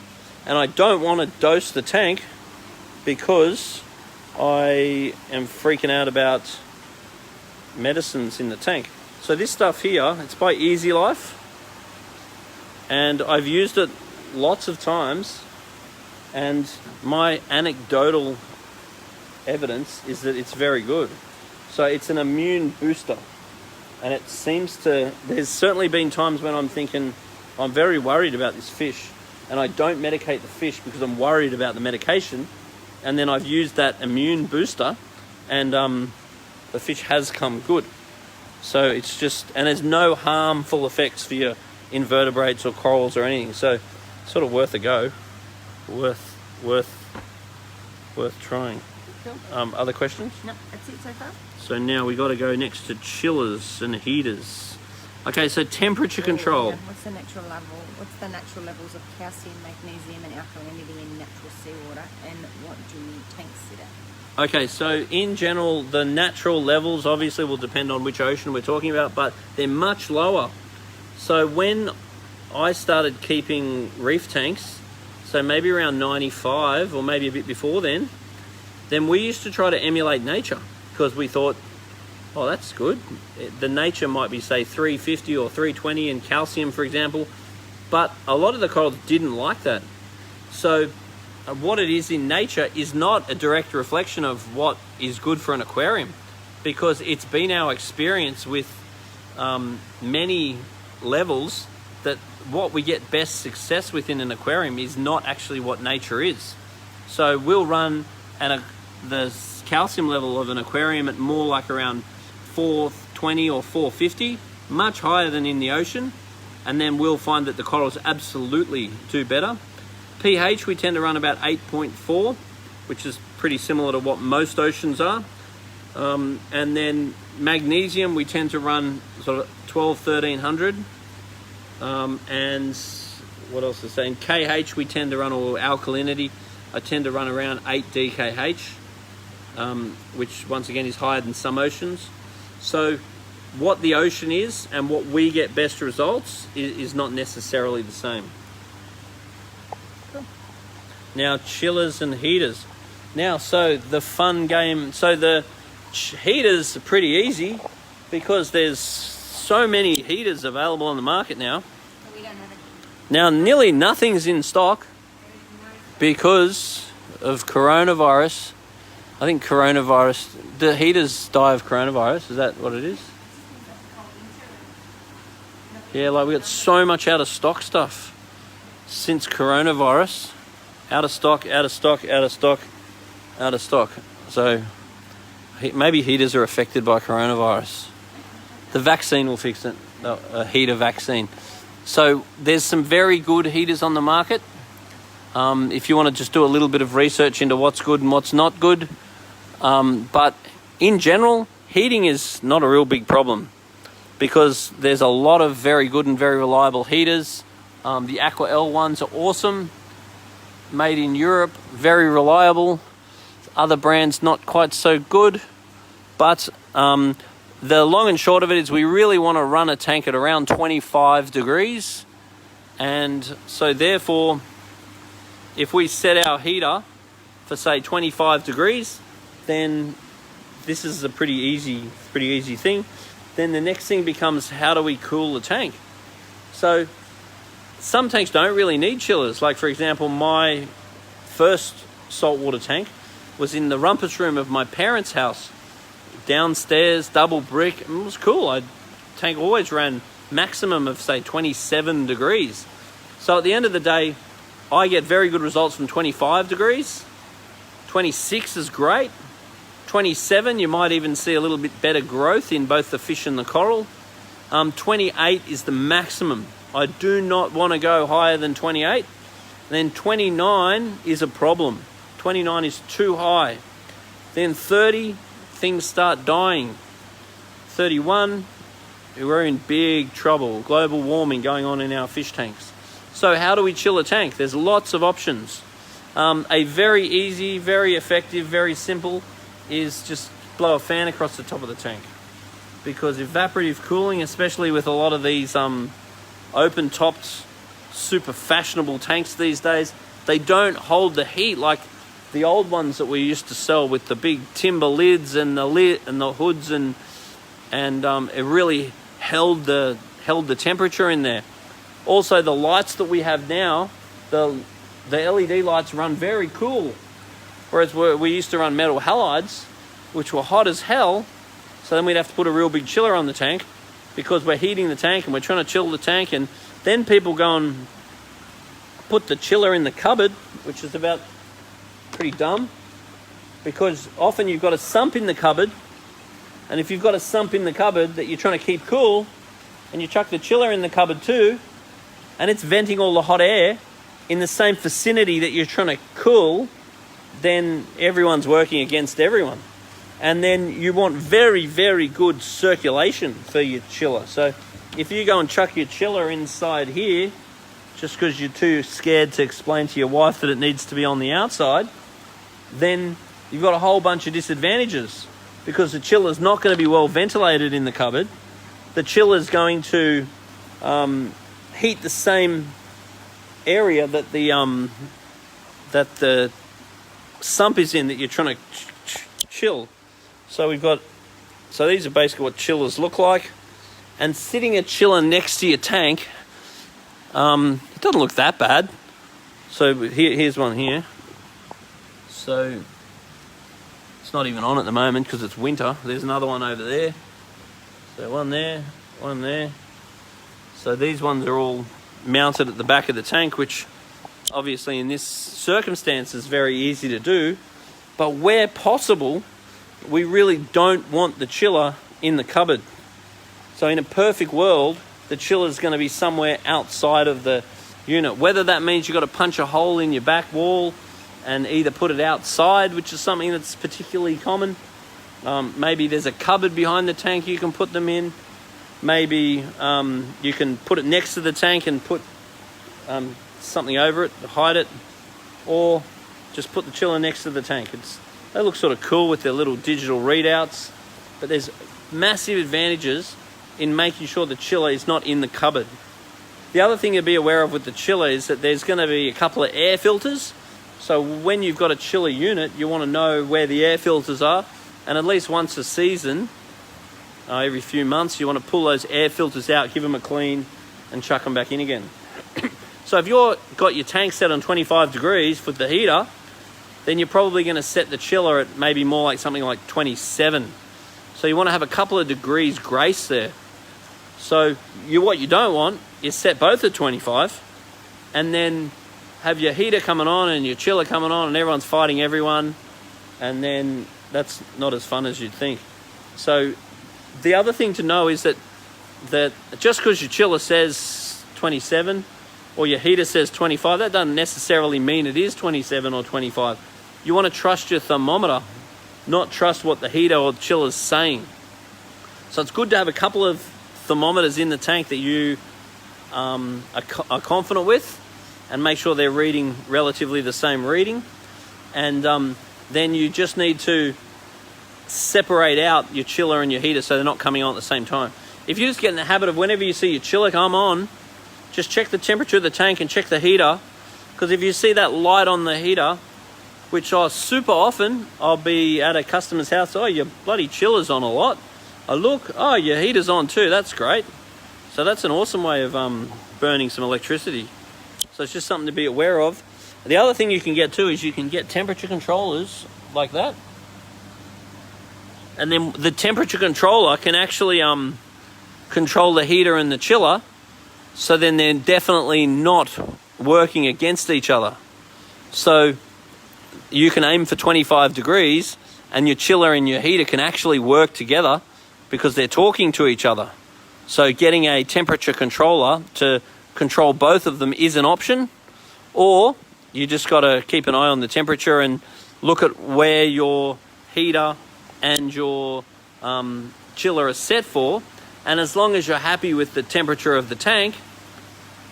Speaker 1: and I don't want to dose the tank because I am freaking out about medicines in the tank. So this stuff here, it's by Easy Life, and I've used it lots of times, and my anecdotal evidence is that it's very good. So it's an immune booster, and it seems to, there's certainly been times when I'm thinking I'm very worried about this fish and I don't medicate the fish because I'm worried about the medication, and then I've used that immune booster and the fish has come good. So it's just, and there's no harmful effects for your invertebrates or corals or anything, so it's sort of worth a go, worth worth trying.
Speaker 2: Cool.
Speaker 1: Other questions?
Speaker 2: No, that's it so far.
Speaker 1: So now we got to go next to chillers and heaters. Okay, so temperature control.
Speaker 2: Yeah. What's the natural levels of calcium, magnesium, and alkalinity in natural seawater, and what do tanks sit at?
Speaker 1: Okay, so in general, the natural levels obviously will depend on which ocean we're talking about, but they're much lower. So when I started keeping reef tanks, so maybe around 95 or maybe a bit before then we used to try to emulate nature because we thought, oh, that's good. The nature might be, say, 350 or 320 in calcium, for example, but a lot of the corals didn't like that. So what it is in nature is not a direct reflection of what is good for an aquarium, because it's been our experience with many levels that what we get best success with in an aquarium is not actually what nature is. So we'll run the calcium level of an aquarium at more like around 420 or 450, much higher than in the ocean, and then we'll find that the corals absolutely do better. pH we tend to run about 8.4, which is pretty similar to what most oceans are. And then magnesium we tend to run sort of 1300. And what else is saying? KH we tend to run, or alkalinity, I tend to run around 8 DKH, which once again is higher than some oceans. So what the ocean is and what we get best results is not necessarily the same. Cool. Now chillers and heaters. Now, so the fun game, so the heaters are pretty easy because there's so many heaters available on the market now.
Speaker 2: We don't have it.
Speaker 1: Now nearly nothing's in stock because of coronavirus. I think coronavirus, the heaters die of coronavirus, is that what it is? Yeah, like we got so much out of stock stuff since coronavirus. Out of stock. So maybe heaters are affected by coronavirus. The vaccine will fix it, a heater vaccine. So there's some very good heaters on the market. If you want to just do a little bit of research into what's good and what's not good. But in general, heating is not a real big problem because there's a lot of very good and very reliable heaters. The Aqua L ones are awesome. Made in Europe, very reliable. Other brands not quite so good. But the long and short of it is we really want to run a tank at around 25 degrees. And so therefore, if we set our heater for say 25 degrees, then this is a pretty easy thing. Then the next thing becomes, how do we cool the tank? So some tanks don't really need chillers. Like for example, my first saltwater tank was in the rumpus room of my parents' house. Downstairs, double brick, it was cool. Tank always ran maximum of say 27 degrees. So at the end of the day, I get very good results from 25 degrees. 26 is great. 27, you might even see a little bit better growth in both the fish and the coral. 28 is the maximum. I do not want to go higher than 28. Then 29 is a problem. 29 is too high. Then 30, things start dying. 31, we're in big trouble. Global warming going on in our fish tanks. So how do we chill a tank? There's lots of options. A very easy, very effective, very simple is just blow a fan across the top of the tank. Because evaporative cooling, especially with a lot of these open-topped, super fashionable tanks these days, they don't hold the heat like the old ones that we used to sell with the big timber lids and the lid and the hoods, and it really held the temperature in there. Also, the lights that we have now, the LED lights run very cool, whereas we used to run metal halides, which were hot as hell. So then we'd have to put a real big chiller on the tank because we're heating the tank and we're trying to chill the tank, and then people go and put the chiller in the cupboard, which is about pretty dumb, because often you've got a sump in the cupboard, and if you've got a sump in the cupboard that you're trying to keep cool and you chuck the chiller in the cupboard too, and it's venting all the hot air, in the same vicinity that you're trying to cool, then everyone's working against everyone. And then you want very, very good circulation for your chiller. So if you go and chuck your chiller inside here, just because you're too scared to explain to your wife that it needs to be on the outside, then you've got a whole bunch of disadvantages, because the chiller's not going to be well ventilated in the cupboard. The chiller's going to heat the same area that the sump is in that you're trying to chill. So these are basically what chillers look like. And sitting a chiller next to your tank, it doesn't look that bad. So here's one here. So it's not even on at the moment because it's winter. There's another one over there. So one there, one there. So these ones are all mounted at the back of the tank, which obviously in this circumstance is very easy to do. But where possible, we really don't want the chiller in the cupboard. So in a perfect world, the chiller is going to be somewhere outside of the unit. Whether that means you've got to punch a hole in your back wall and either put it outside, which is something that's particularly common. Maybe there's a cupboard behind the tank you can put them in. Maybe you can put it next to the tank and put something over it to hide it. Or just put the chiller next to the tank. They look sort of cool with their little digital readouts. But there's massive advantages in making sure the chiller is not in the cupboard. The other thing to be aware of with the chiller is that there's going to be a couple of air filters. So when you've got a chiller unit, you want to know where the air filters are. And at least once a season, every few months, you want to pull those air filters out, give them a clean, and chuck them back in again. So if you've got your tank set on 25 degrees with the heater, then you're probably going to set the chiller at maybe more like something like 27. So you want to have a couple of degrees grace there. So what you don't want is set both at 25 and then have your heater coming on and your chiller coming on and everyone's fighting everyone, and then that's not as fun as you'd think. So the other thing to know is that just because your chiller says 27 or your heater says 25, that doesn't necessarily mean it is 27 or 25. You want to trust your thermometer, not trust what the heater or the chiller is saying. So it's good to have a couple of thermometers in the tank that you are confident with, and make sure they're reading relatively the same reading. And then you just need to separate out your chiller and your heater so they're not coming on at the same time. If you just get in the habit of whenever you see your chiller come on, just check the temperature of the tank and check the heater, because if you see that light on the heater, which super often I'll be at a customer's house, oh, your bloody chiller's on a lot. I look, oh, your heater's on too, that's great. So that's an awesome way of burning some electricity. So it's just something to be aware of. The other thing you can get too is you can get temperature controllers like that. And then the temperature controller can actually control the heater and the chiller, so then they're definitely not working against each other. So you can aim for 25 degrees and your chiller and your heater can actually work together because they're talking to each other. So getting a temperature controller to control both of them is an option, or you just got to keep an eye on the temperature and look at where your heater and your chiller are set for. And as long as you're happy with the temperature of the tank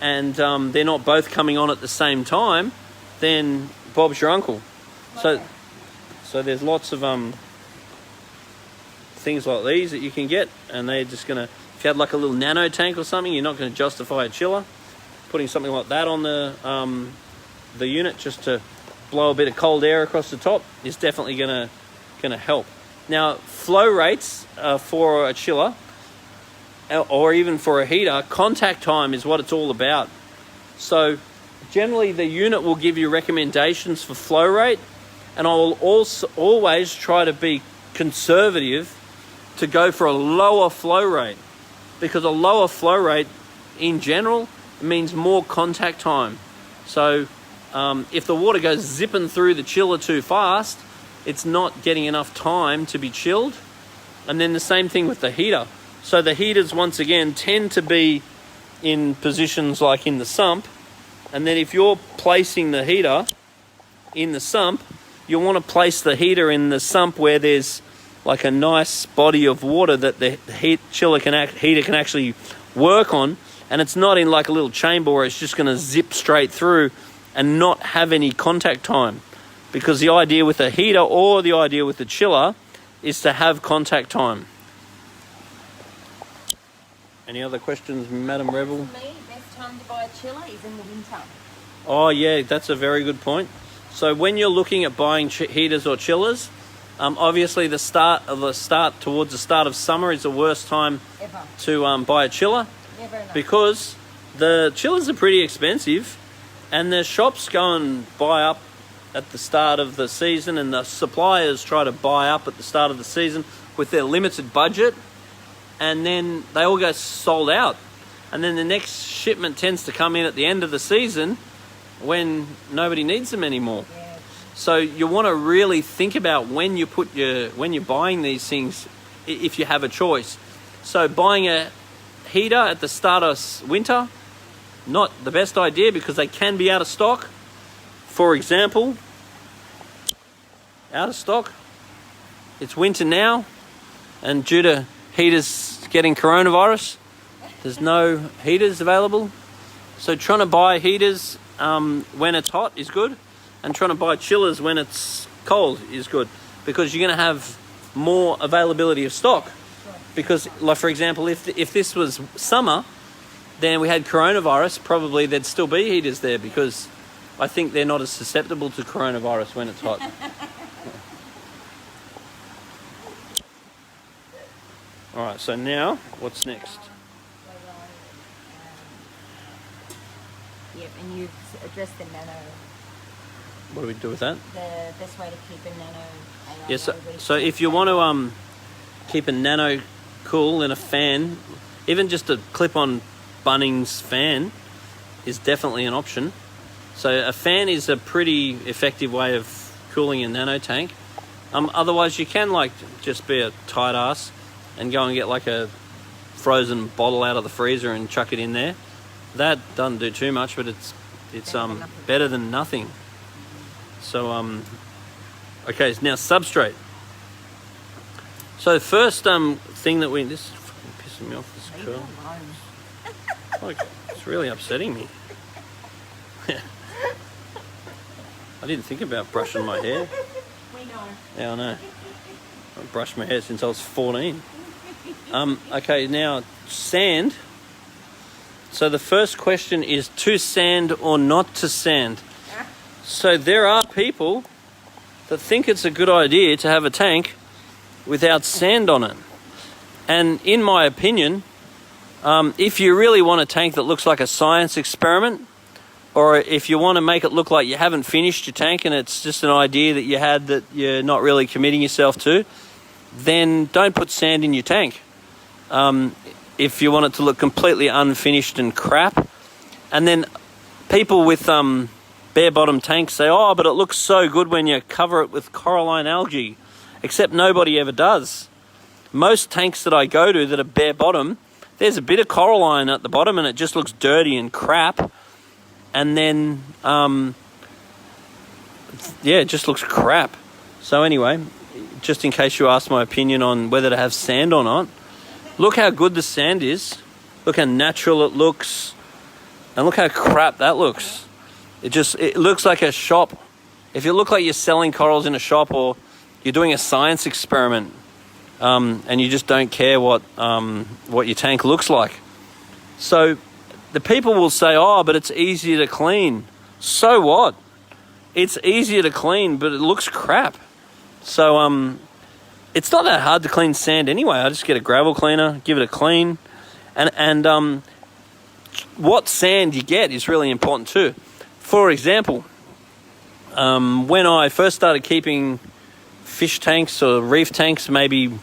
Speaker 1: and they're not both coming on at the same time, then Bob's your uncle. So there's lots of things like these that you can get, and they're just going to, if you had like a little nano tank or something, you're not going to justify a chiller. Putting something like that on the unit just to blow a bit of cold air across the top is definitely going to help. Now, flow rates for a chiller or even for a heater, contact time is what it's all about. So generally the unit will give you recommendations for flow rate, and I will also always try to be conservative to go for a lower flow rate, because a lower flow rate in general means more contact time. So if the water goes zipping through the chiller too fast, it's not getting enough time to be chilled. And then the same thing with the heater. So the heaters, once again, tend to be in positions like in the sump, And then if you're placing the heater in the sump, you'll want to place the heater in the sump where there's like a nice body of water that the heater can actually work on, and it's not in like a little chamber where it's just going to zip straight through and not have any contact time. Because the idea with the heater or the idea with the chiller is to have contact time. Any other questions, Madam Rebel?
Speaker 2: For me, best time to buy a chiller is in the winter.
Speaker 1: Oh yeah, that's a very good point. So when you're looking at buying heaters or chillers, obviously towards the start of summer is the worst time
Speaker 2: Ever.
Speaker 1: to buy a chiller.
Speaker 2: Never enough.
Speaker 1: Because the chillers are pretty expensive, and the shops go and buy up at the start of the season, and the suppliers try to buy up at the start of the season with their limited budget, and then they all go sold out. And then the next shipment tends to come in at the end of the season when nobody needs them anymore.
Speaker 2: Yeah.
Speaker 1: So you want to really think about when you're buying these things, if you have a choice. So buying a heater at the start of winter, not the best idea because they can be out of stock. For example, out of stock. It's winter now, and due to heaters getting coronavirus, there's no heaters available. So trying to buy heaters when it's hot is good, and trying to buy chillers when it's cold is good, because you're going to have more availability of stock. Because, like for example, if this was summer, then we had coronavirus, probably there'd still be heaters there, because I think they're not as susceptible to coronavirus when it's hot. All right, so now what's next?
Speaker 2: Yep, and you've addressed the nano.
Speaker 1: What do we do with that?
Speaker 2: The best way to keep a nano.
Speaker 1: Yes, so if you want to keep a nano cool in a fan, even just a clip-on Bunnings fan is definitely an option. So a fan is a pretty effective way of cooling a nano tank. Otherwise you can just be a tight ass and go and get like a frozen bottle out of the freezer and chuck it in there. That doesn't do too much, but it's better than nothing. So okay, now substrate. So the first thing that this is fucking pissing me off, this curl. It's really upsetting me. I didn't think about brushing my hair.
Speaker 2: We know.
Speaker 1: Yeah, I know. I've brushed my hair since I was 14. Okay, now sand. So the first question is to sand or not to sand. So there are people that think it's a good idea to have a tank without sand on it. And in my opinion, if you really want a tank that looks like a science experiment, or if you want to make it look like you haven't finished your tank and it's just an idea that you had that you're not really committing yourself to, then don't put sand in your tank. If you want it to look completely unfinished and crap. And then people with bare bottom tanks say, oh, but it looks so good when you cover it with coralline algae. Except nobody ever does. Most tanks that I go to that are bare bottom, there's a bit of coralline at the bottom and it just looks dirty and crap. And then, it just looks crap. So anyway, just in case you ask my opinion on whether to have sand or not, look how good the sand is. Look how natural it looks. And look how crap that looks. It looks like a shop. If you look like you're selling corals in a shop, or you're doing a science experiment, and you just don't care what your tank looks like. So the people will say, oh, but it's easier to clean. So what? It's easier to clean, but it looks crap. So it's not that hard to clean sand anyway. I just get a gravel cleaner, give it a clean. And what sand you get is really important too. For example, when I first started keeping fish tanks or reef tanks, maybe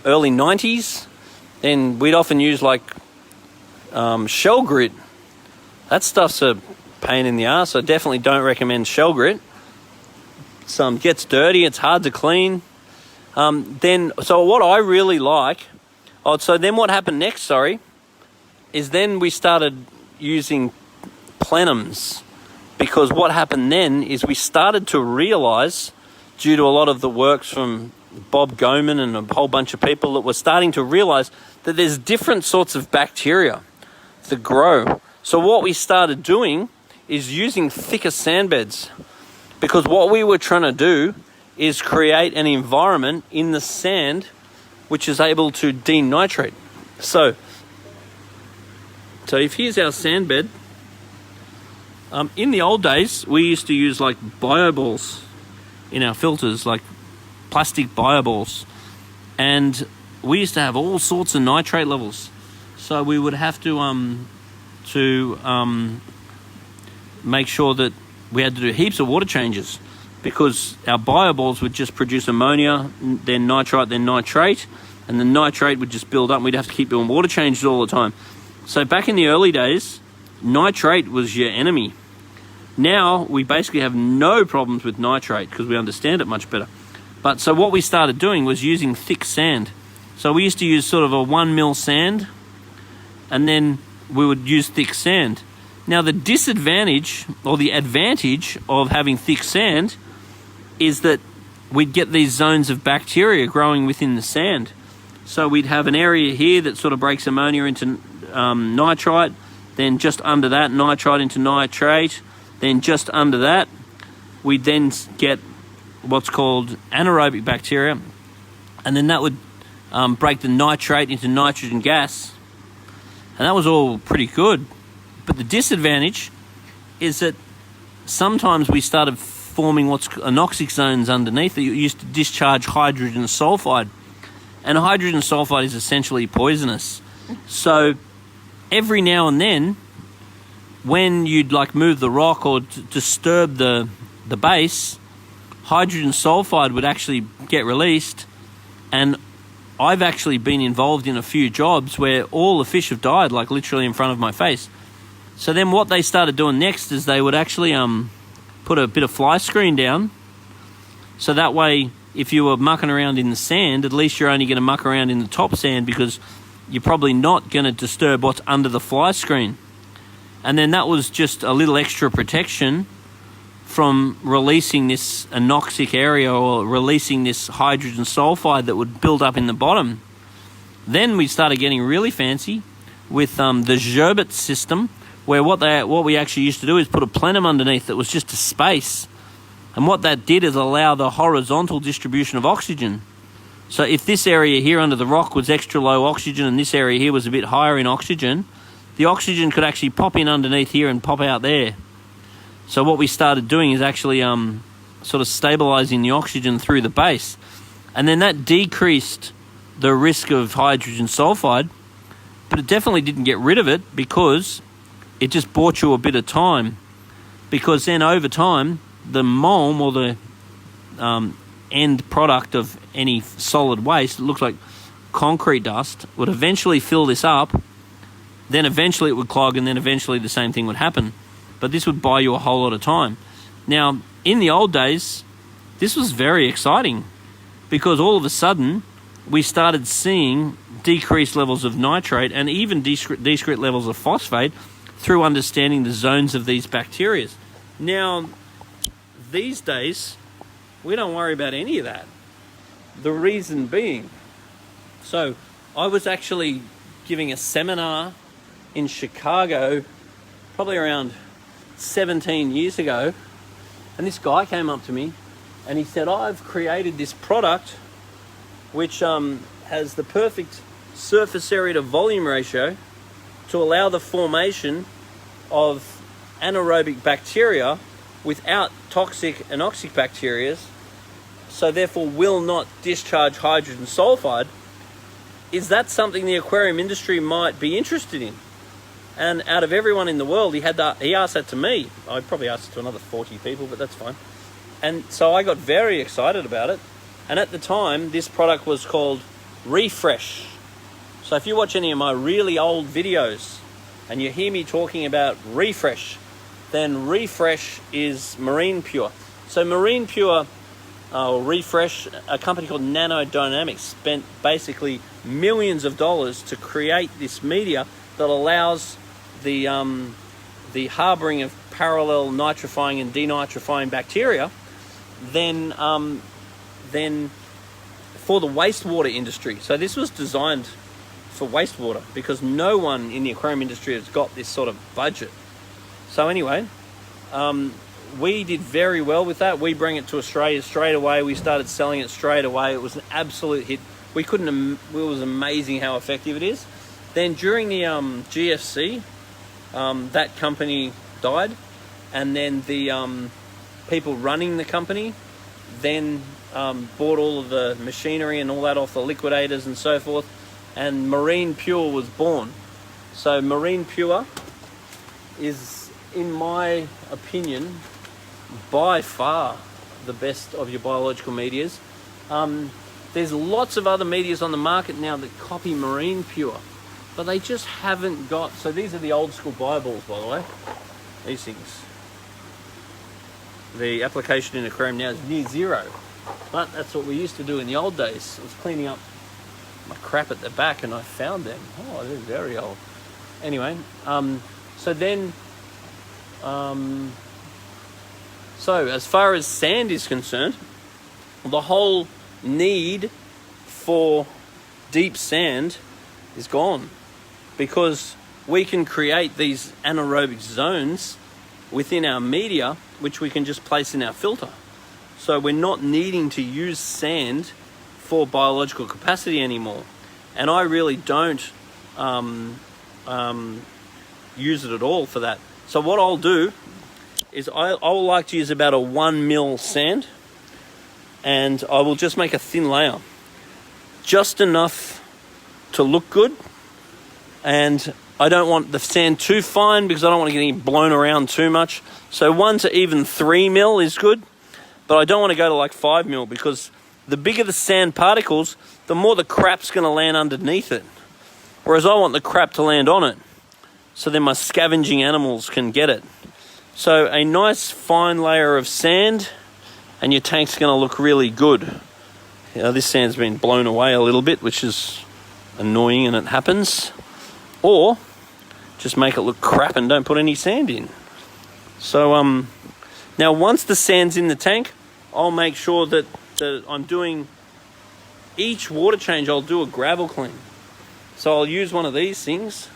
Speaker 1: early 90s, then we'd often use shell grit. That stuff's a pain in the ass. I definitely don't recommend shell grit. Some gets dirty, it's hard to clean. So what I really like, so then what happened next, is then we started using plenums, because what happened then is we started to realize, due to a lot of the works from Bob Goman and a whole bunch of people, that were starting to realize that there's different sorts of bacteria that grow. So what we started doing is using thicker sand beds, because what we were trying to do is create an environment in the sand which is able to denitrate. So if here's our sand bed. In the old days, we used to use like bio balls in our filters, like plastic bio balls, and we used to have all sorts of nitrate levels. So we would have to make sure that we had to do heaps of water changes, because our bio balls would just produce ammonia, then nitrite, then nitrate, and the nitrate would just build up, and we'd have to keep doing water changes all the time. So back in the early days, nitrate was your enemy. Now we basically have no problems with nitrate because we understand it much better. But so what we started doing was using thick sand. So we used to use sort of a 1 mil sand, and then we would use thick sand. Now the disadvantage or the advantage of having thick sand is that we'd get these zones of bacteria growing within the sand. So we'd have an area here that sort of breaks ammonia into nitrite, then just under that nitrite into nitrate, then just under that we'd then get what's called anaerobic bacteria, and then that would break the nitrate into nitrogen gas, and that was all pretty good. But the disadvantage is that sometimes we started forming what's anoxic zones underneath that used to discharge hydrogen sulfide, and hydrogen sulfide is essentially poisonous. So every now and then, when you'd like move the rock or disturb the base, hydrogen sulfide would actually get released, and I've actually been involved in a few jobs where all the fish have died, like literally in front of my face. So then what they started doing next is they would actually put a bit of fly screen down, so that way if you were mucking around in the sand, at least you're only going to muck around in the top sand, because you're probably not going to disturb what's under the fly screen. And then that was just a little extra protection from releasing this anoxic area or releasing this hydrogen sulfide that would build up in the bottom. Then we started getting really fancy with the Gerbet system, where what we actually used to do is put a plenum underneath that was just a space. And what that did is allow the horizontal distribution of oxygen. So if this area here under the rock was extra low oxygen and this area here was a bit higher in oxygen, the oxygen could actually pop in underneath here and pop out there. So what we started doing is actually sort of stabilizing the oxygen through the base. And then that decreased the risk of hydrogen sulfide, but it definitely didn't get rid of it, because it just bought you a bit of time. Because then over time, the molm, or the end product of any solid waste, it looks like concrete dust, would eventually fill this up, then eventually it would clog, and then eventually the same thing would happen. But this would buy you a whole lot of time. Now, in the old days, this was very exciting, because all of a sudden we started seeing decreased levels of nitrate and even decreased levels of phosphate through understanding the zones of these bacteria. Now, these days, we don't worry about any of that. The reason being, so I was actually giving a seminar in Chicago probably around 17 years ago, and this guy came up to me and he said, I've created this product which has the perfect surface area to volume ratio to allow the formation of anaerobic bacteria without toxic anoxic bacteria, so therefore will not discharge hydrogen sulfide. Is that something the aquarium industry might be interested in? And out of everyone in the world, he asked that to me. I probably asked it to another 40 people, but that's fine. And so I got very excited about it. And at the time, this product was called Refresh. So if you watch any of my really old videos and you hear me talking about Refresh, then Refresh is Marine Pure. So Marine Pure, or Refresh, a company called Nanodynamics, spent basically millions of dollars to create this media that allows the the harboring of parallel nitrifying and denitrifying bacteria than for the wastewater industry. So this was designed for wastewater because no one in the aquarium industry has got this sort of budget. So anyway, we did very well with that. We bring it to Australia straight away. We started selling it straight away. It was an absolute hit. It was amazing how effective it is. Then during the GFC, that company died, and then the people running the company then bought all of the machinery and all that off the liquidators and so forth, and Marine Pure was born. So Marine Pure is, in my opinion, by far the best of your biological medias. There's lots of other medias on the market now that copy Marine Pure, but they just haven't got... So these are the old school bioballs, by the way. These things. The application in aquarium now is near zero, but that's what we used to do in the old days. I was cleaning up my crap at the back and I found them. Oh, they're very old. Anyway, so then... So as far as sand is concerned, the whole need for deep sand is gone, because we can create these anaerobic zones within our media, which we can just place in our filter. So we're not needing to use sand for biological capacity anymore. And I really don't use it at all for that. So what I'll do is I will like to use about a 1 mil sand, and I will just make a thin layer, just enough to look good. And I don't want the sand too fine because I don't want to get any blown around too much. So 1 to even 3 mil is good, but I don't want to go to like 5 mil, because the bigger the sand particles, the more the crap's going to land underneath it. Whereas I want the crap to land on it, so then my scavenging animals can get it. So a nice fine layer of sand, and your tank's going to look really good. This sand's been blown away a little bit, which is annoying, and it happens. Or just make it look crap and don't put any sand in. So now once the sand's in the tank, I'll make sure that I'm doing each water change. I'll do a gravel clean. So I'll use one of these things.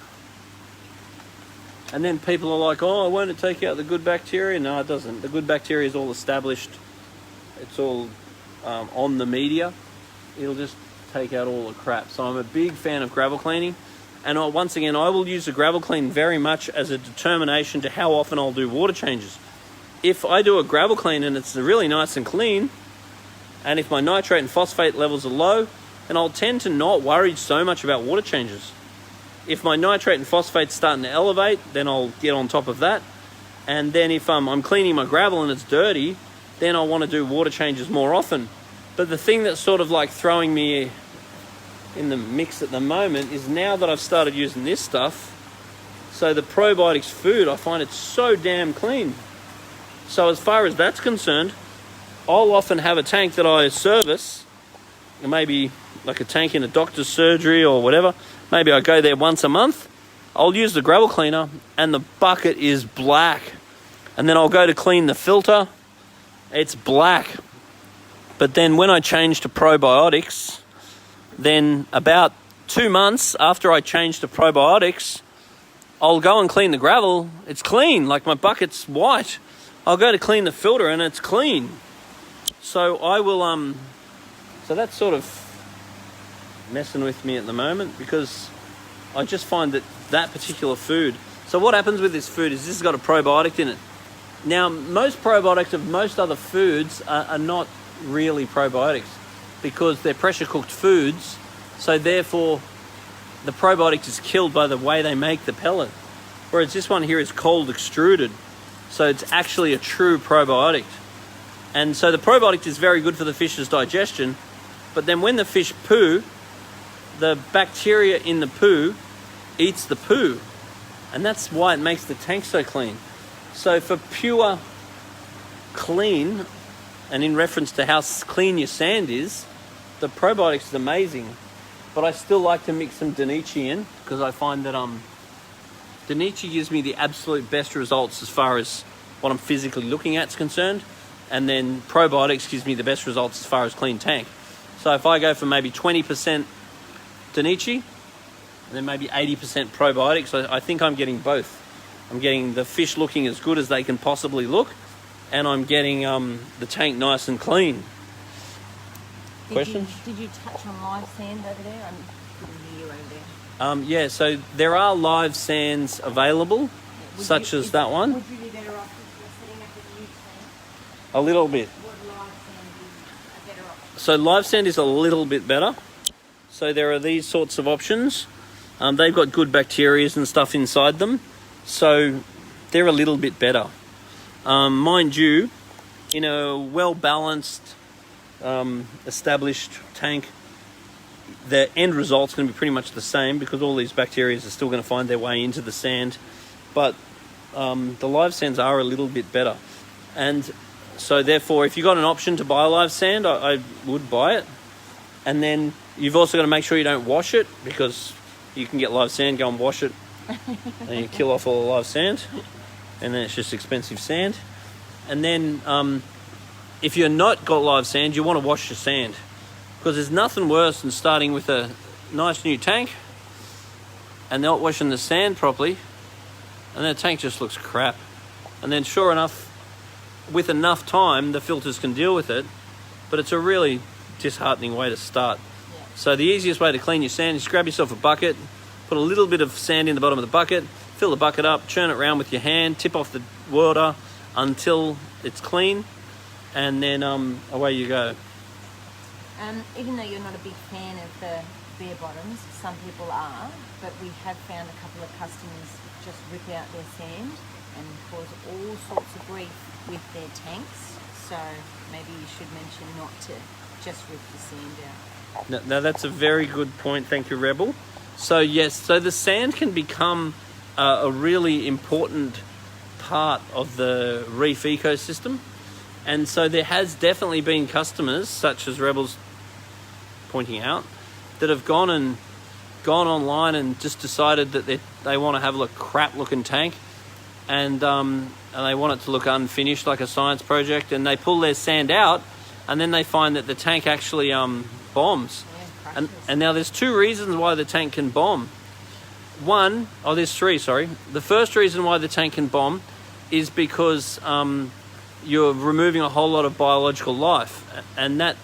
Speaker 1: And then people are like, oh, won't it take out the good bacteria? No, it doesn't. The good bacteria is all established. It's all on the media. It'll just take out all the crap. So I'm a big fan of gravel cleaning. And once again, I will use the gravel clean very much as a determination to how often I'll do water changes. If I do a gravel clean and it's really nice and clean, and if my nitrate and phosphate levels are low, then I'll tend to not worry so much about water changes. If my nitrate and phosphate's starting to elevate, then I'll get on top of that. And then if I'm cleaning my gravel and it's dirty, then I want to do water changes more often. But the thing that's sort of like throwing me in the mix at the moment is, now that I've started using this stuff, so the probiotics food, I find it so damn clean. So as far as that's concerned, I'll often have a tank that I service, maybe like a tank in a doctor's surgery or whatever. Maybe I go there once a month. I'll use the gravel cleaner and the bucket is black. And then I'll go to clean the filter. It's black. But then when I change to probiotics, then about 2 months after I change to probiotics, I'll go and clean the gravel. It's clean, like my bucket's white. I'll go to clean the filter and it's clean. So I will, so that's sort of messing with me at the moment, because I just find that particular food. So what happens with this food is this has got a probiotic in it. Now, most probiotics of most other foods are not really probiotics, because they're pressure cooked foods. So therefore, the probiotic is killed by the way they make the pellet. Whereas this one here is cold extruded. So it's actually a true probiotic. And so the probiotic is very good for the fish's digestion. But then when the fish poo, the bacteria in the poo eats the poo. And that's why it makes the tank so clean. So for pure clean, and in reference to how clean your sand is, the probiotics is amazing. But I still like to mix some Danichi in, because I find that Danichi gives me the absolute best results as far as what I'm physically looking at is concerned, and then probiotics gives me the best results as far as clean tank. So if I go for maybe 20% Danichi, and then maybe 80% probiotics, I think I'm getting both. I'm getting the fish looking as good as they can possibly look, and I'm getting the tank nice and clean. Questions?
Speaker 2: Did you touch on live sand over there? I couldn't hear you over there.
Speaker 1: Yeah, so there are live sands available, such as that one.
Speaker 2: Would you be better off if you're setting up a new tank?
Speaker 1: A little bit.
Speaker 2: Would live sand be a better option?
Speaker 1: So live sand is a little bit better. So there are these sorts of options. They've got good bacteria and stuff inside them. So they're a little bit better. Mind you, in a well-balanced, established tank, the end result's going to be pretty much the same because all these bacteria are still going to find their way into the sand. But the live sands are a little bit better. And so therefore, if you've got an option to buy live sand, I would buy it. And then you've also got to make sure you don't wash it, because you can get live sand, go and wash it, and you kill off all the live sand, and then it's just expensive sand. And then if you're not got live sand, you want to wash your sand, because there's nothing worse than starting with a nice new tank and not washing the sand properly, and the tank just looks crap. And then sure enough, with enough time, the filters can deal with it, but it's a really disheartening way to start.
Speaker 2: Yeah.
Speaker 1: So the easiest way to clean your sand is grab yourself a bucket, put a little bit of sand in the bottom of the bucket, fill the bucket up, churn it around with your hand, tip off the water until it's clean, and then away you go.
Speaker 2: Even though you're not a big fan of the bare bottoms, some people are, but we have found a couple of customers just rip out their sand and cause all sorts of grief with their tanks. So maybe you should mention not to just rip the sand out.
Speaker 1: No, that's a very good point. Thank you, Rebel. So yes, so the sand can become a really important part of the reef ecosystem. And so there has definitely been customers, such as Rebel's pointing out, that have gone online and just decided that they want to have a crap looking tank, and they want it to look unfinished like a science project, and they pull their sand out, and then they find that the tank actually bombs.
Speaker 2: Yeah,
Speaker 1: and now there's two reasons why the tank can bomb. There's three, sorry. The first reason why the tank can bomb is because you're removing a whole lot of biological life, and that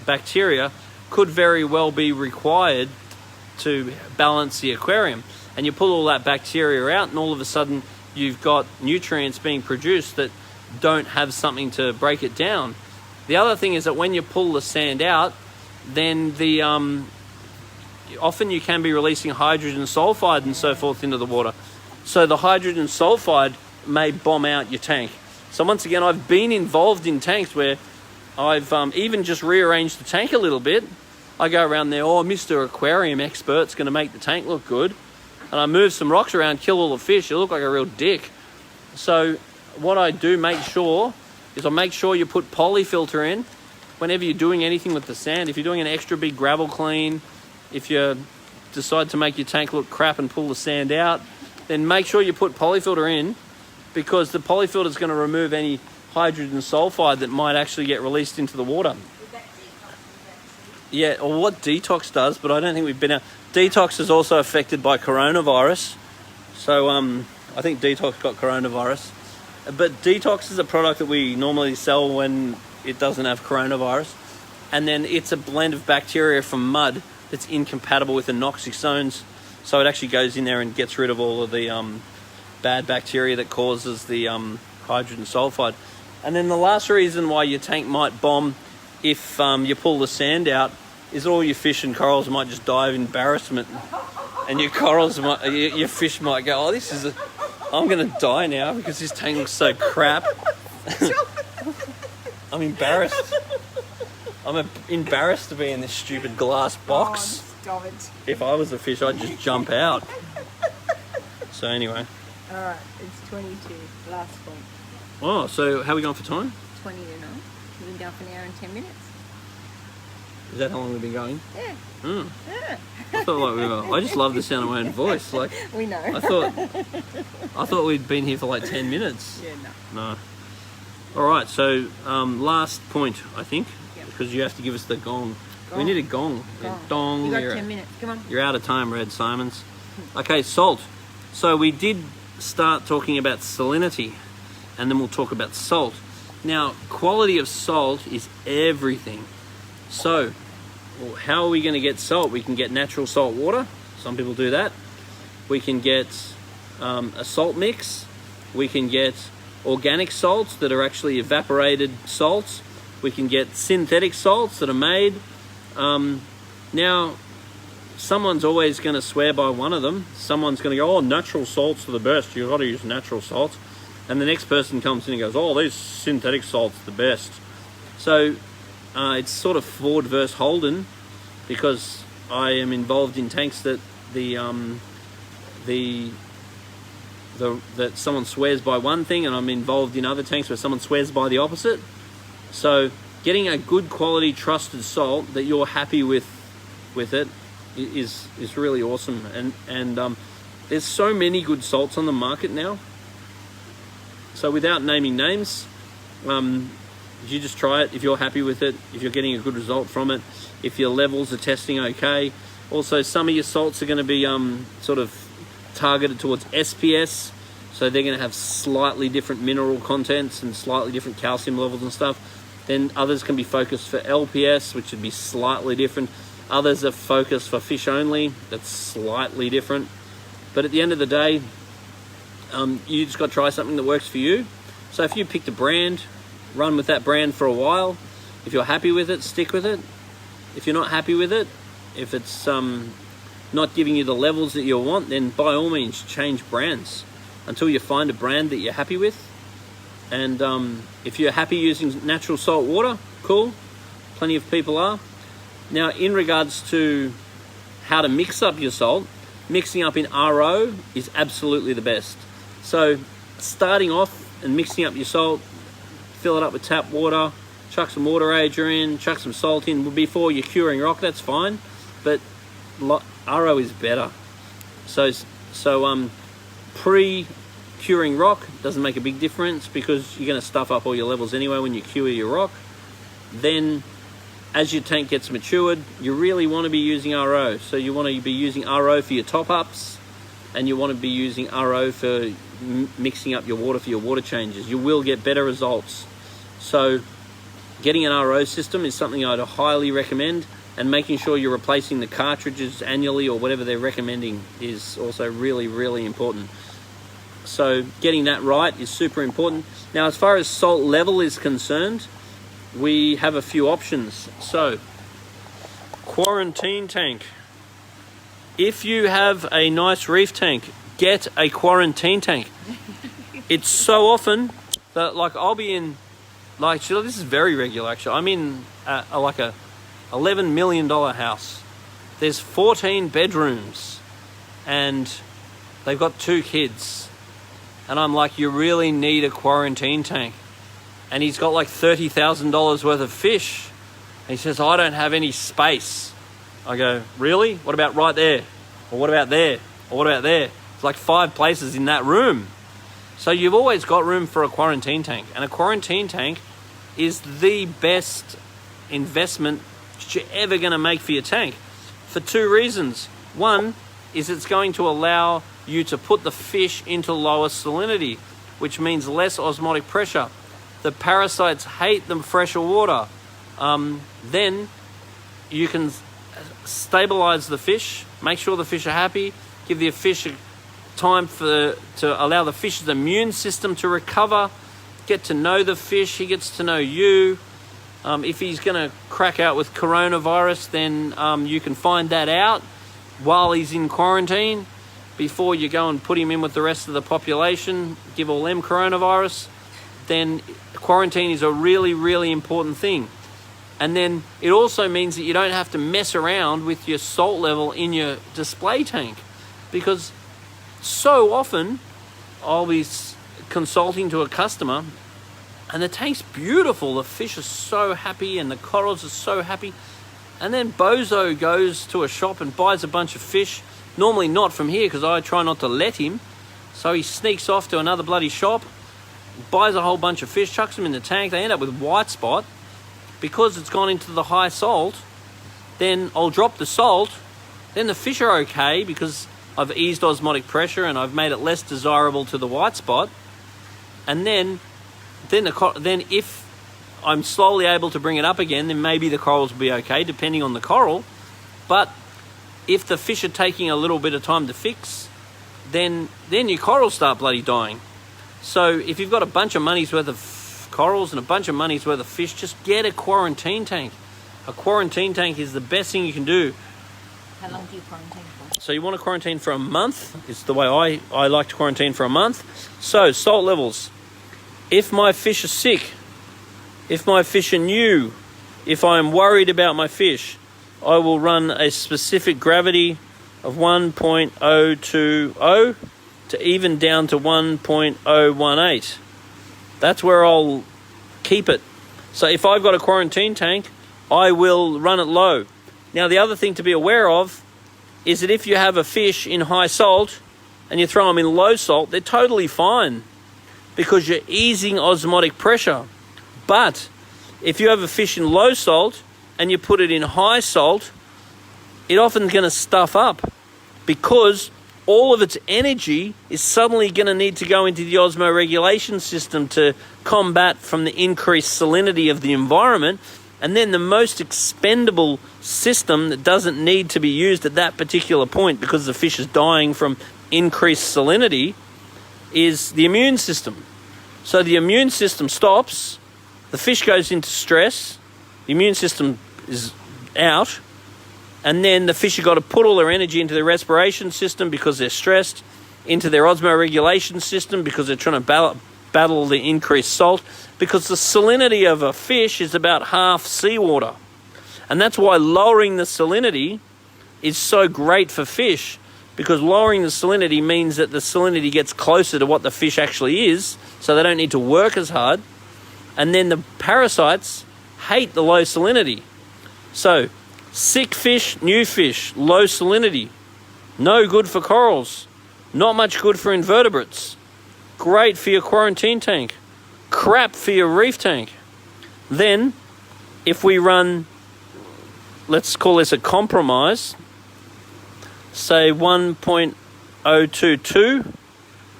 Speaker 1: bacteria could very well be required to balance the aquarium. And you pull all that bacteria out, and all of a sudden you've got nutrients being produced that don't have something to break it down. The other thing is that when you pull the sand out, then often you can be releasing hydrogen sulfide and so forth into the water. So the hydrogen sulfide may bomb out your tank. So once again, I've been involved in tanks where I've even just rearranged the tank a little bit. I go around there, Mr. Aquarium Expert's going to make the tank look good. And I move some rocks around, kill all the fish. You look like a real dick. So what I do make sure is I make sure you put polyfilter in whenever you're doing anything with the sand. If you're doing an extra big gravel clean, if you decide to make your tank look crap and pull the sand out, then make sure you put polyfilter in, because the polyfilter is going to remove any hydrogen sulfide that might actually get released into the water. Yeah, or what detox does, but I don't think we've been out. Detox is also affected by coronavirus. So I think Detox got coronavirus. But Detox is a product that we normally sell when it doesn't have coronavirus. And then it's a blend of bacteria from mud that's incompatible with the anoxic zones. So it actually goes in there and gets rid of all of the bad bacteria that causes the hydrogen sulfide. And then the last reason why your tank might bomb if you pull the sand out is all your fish and corals might just die of embarrassment, and your fish might go, I'm going to die now because this tank looks so crap. I'm embarrassed. I'm embarrassed to be in this stupid glass box.
Speaker 2: Stop it.
Speaker 1: If I was a fish, I'd just jump out. So anyway.
Speaker 2: All right, it's 22. Last one.
Speaker 1: Oh, so how are we going for time?
Speaker 2: 20 to 9. We've been going for an hour and 10 minutes.
Speaker 1: Is that how long we've been going?
Speaker 2: Yeah.
Speaker 1: Mm.
Speaker 2: Yeah.
Speaker 1: I felt like we were. I just love the sound of my own voice. Like
Speaker 2: We know.
Speaker 1: I thought we'd been here for like 10 minutes.
Speaker 2: Yeah, no.
Speaker 1: No. All right. So last point, I think,
Speaker 2: Yep.
Speaker 1: because you have to give us the gong. We
Speaker 2: Gong.
Speaker 1: need a gong.
Speaker 2: Gong.
Speaker 1: Dong.
Speaker 2: You got
Speaker 1: You're-
Speaker 2: 10 minutes. Come on.
Speaker 1: You're out of time, Red Simons. Okay, salt. So we did start talking about salinity, and then we'll talk about salt. Now, quality of salt is everything. So, well, how are we going to get salt? We can get natural salt water. Some people do that. We can get a salt mix. We can get organic salts that are actually evaporated salts. We can get synthetic salts that are made. Now, someone's always going to swear by one of them. Someone's going to go, oh, natural salts are the best. You've got to use natural salts. And the next person comes in and goes, oh, these synthetic salts are the best. So it's sort of Ford versus Holden, because I am involved in tanks that that someone swears by one thing, and I'm involved in other tanks where someone swears by the opposite. So getting a good quality trusted salt that you're happy with it is really awesome. And there's so many good salts on the market now. So without naming names, you just try it if you're happy with it, if you're getting a good result from it, if your levels are testing okay. Also, some of your salts are going to be sort of targeted towards SPS, so they're going to have slightly different mineral contents and slightly different calcium levels and stuff. Then others can be focused for LPS, which would be slightly different. Others are focused for fish only, that's slightly different. But at the end of the day, you just got to try something that works for you. So if you picked a brand, run with that brand for a while. If you're happy with it, stick with it. If you're not happy with it, if it's not giving you the levels that you want, then by all means change brands until you find a brand that you're happy with. And if you're happy using natural salt water, cool. Plenty of people are. Now, in regards to how to mix up your salt, mixing up in RO is absolutely the best. So starting off and mixing up your salt, fill it up with tap water, chuck some water ager in, chuck some salt in before you're curing rock, that's fine. But RO is better. So pre-curing rock doesn't make a big difference because you're going to stuff up all your levels anyway when you cure your rock. Then as your tank gets matured, you really want to be using RO. So you want to be using RO for your top-ups, and you want to be using RO for mixing up your water for your water changes. You will get better results. So getting an RO system is something I'd highly recommend, and making sure you're replacing the cartridges annually or whatever they're recommending is also really, really important. So getting that right is super important. Now, as far as salt level is concerned, we have a few options. So, quarantine tank. If you have a nice reef tank, get a quarantine tank. It's so often that, like, I'll be in, like, this is very regular actually. I'm in like a $11 million house. There's 14 bedrooms and they've got 2 kids. And I'm like, you really need a quarantine tank. And he's got like $30,000 worth of fish. And he says, I don't have any space. I go, really? What about right there? Or what about there? Or what about there? It's like 5 places in that room. So you've always got room for a quarantine tank. And a quarantine tank is the best investment that you're ever going to make for your tank. For 2 reasons. One is it's going to allow you to put the fish into lower salinity, which means less osmotic pressure. The parasites hate the fresher water. Then you can stabilize the fish, make sure the fish are happy, give the fish time to allow the fish's immune system to recover, get to know the fish, he gets to know you. If he's going to crack out with coronavirus, then you can find that out while he's in quarantine before you go and put him in with the rest of the population, give all them coronavirus. Then quarantine is a really, really important thing. And then it also means that you don't have to mess around with your salt level in your display tank, because so often I'll be consulting to a customer and the tank's beautiful, the fish are so happy and the corals are so happy, And then Bozo goes to a shop and buys a bunch of fish. Normally not from here because I try not to let him. So he sneaks off to another bloody shop, buys a whole bunch of fish, chucks them in the tank. They end up with white spot. Because it's gone into the high salt, then I'll drop the salt. Then the fish are okay because I've eased osmotic pressure and I've made it less desirable to the white spot. And then if I'm slowly able to bring it up again, then maybe the corals will be okay, depending on the coral. But if the fish are taking a little bit of time to fix, then your corals start bloody dying. So if you've got a bunch of money's worth of corals and a bunch of money's worth of fish, just get a quarantine tank. A quarantine tank is the best thing you can do.
Speaker 2: How long do you quarantine for?
Speaker 1: So you want to quarantine for a month. It's the way I like to quarantine for a month. So salt levels. If my fish are sick, if my fish are new, if I'm worried about my fish, I will run a specific gravity of 1.020 to even down to 1.018. That's where I'll keep it. So if I've got a quarantine tank, I will run it low. Now the other thing to be aware of is that if you have a fish in high salt and you throw them in low salt, they're totally fine because you're easing osmotic pressure. But if you have a fish in low salt and you put it in high salt, it often going to stuff up because all of its energy is suddenly going to need to go into the osmoregulation system to combat from the increased salinity of the environment. And then the most expendable system that doesn't need to be used at that particular point because the fish is dying from increased salinity is the immune system. So the immune system stops, the fish goes into stress, the immune system is out, and then the fish have got to put all their energy into their respiration system because they're stressed, into their osmoregulation system because they're trying to battle the increased salt, because the salinity of a fish is about half seawater. And that's why lowering the salinity is so great for fish, because lowering the salinity means that the salinity gets closer to what the fish actually is, so they don't need to work as hard. And then the parasites hate the low salinity. So sick fish, new fish, low salinity, no good for corals, not much good for invertebrates, great for your quarantine tank, crap for your reef tank. Then if we run, let's call this a compromise, say 1.022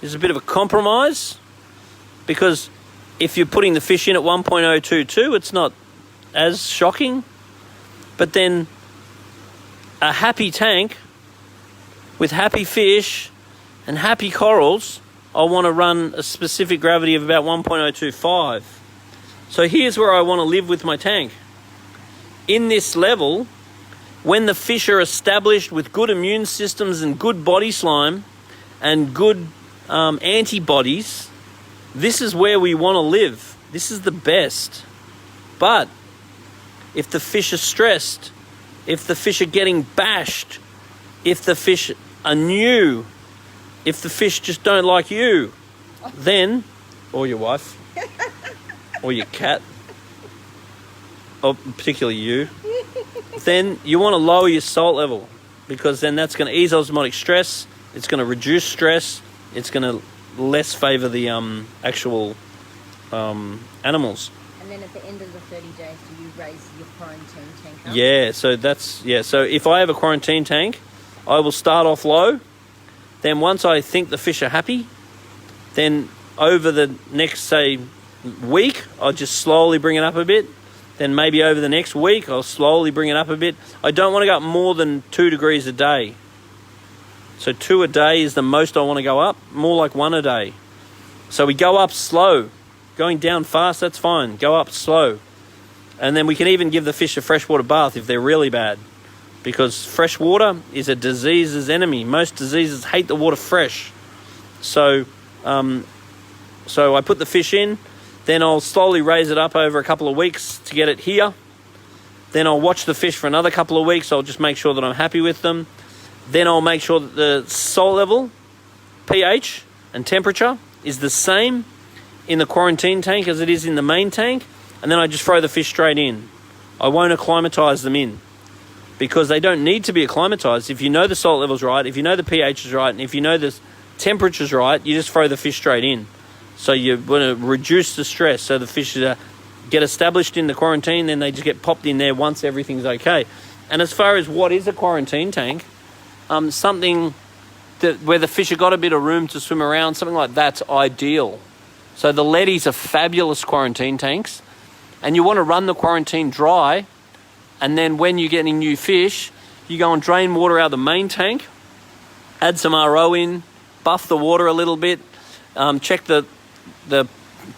Speaker 1: is a bit of a compromise, because if you're putting the fish in at 1.022, it's not as shocking. But then a happy tank with happy fish and happy corals, I want to run a specific gravity of about 1.025. So here's where I want to live with my tank. In this level, when the fish are established with good immune systems and good body slime and good antibodies, this is where we want to live. This is the best. But if the fish are stressed, if the fish are getting bashed, if the fish are new, if the fish just don't like you, then, or your wife, or your cat, or particularly you, then you want to lower your salt level, because then that's going to ease osmotic stress, it's going to reduce stress, it's going to less favour the actual animals.
Speaker 2: And then at the end of the 30 days, do you raise your quarantine tank up?
Speaker 1: So if I have a quarantine tank, I will start off low. Then once I think the fish are happy, then over the next, say, week, I'll just slowly bring it up a bit. Then maybe over the next week, I'll slowly bring it up a bit. I don't want to go up more than 2 degrees a day. So 2 a day is the most I want to go up, more like 1 a day. So we go up slow. Going down fast, that's fine. Go up slow. And then we can even give the fish a freshwater bath if they're really bad, because fresh water is a disease's enemy. Most diseases hate the water fresh. So I put the fish in, then I'll slowly raise it up over a couple of weeks to get it here. Then I'll watch the fish for another couple of weeks. I'll just make sure that I'm happy with them. Then I'll make sure that the salt level, pH and temperature is the same in the quarantine tank as it is in the main tank. And then I just throw the fish straight in. I won't acclimatise them in. because they don't need to be acclimatized. If you know the salt level's right, if you know the pH is right, and if you know the temperature's right, you just throw the fish straight in. So you want to reduce the stress, so the fish get established in the quarantine, then they just get popped in there once everything's okay. And as far as what is a quarantine tank, something where the fish have got a bit of room to swim around, something like that's ideal. So the Letties are fabulous quarantine tanks, and you want to run the quarantine dry, and then when you're getting new fish, you go and drain water out of the main tank, add some RO in, buff the water a little bit, check the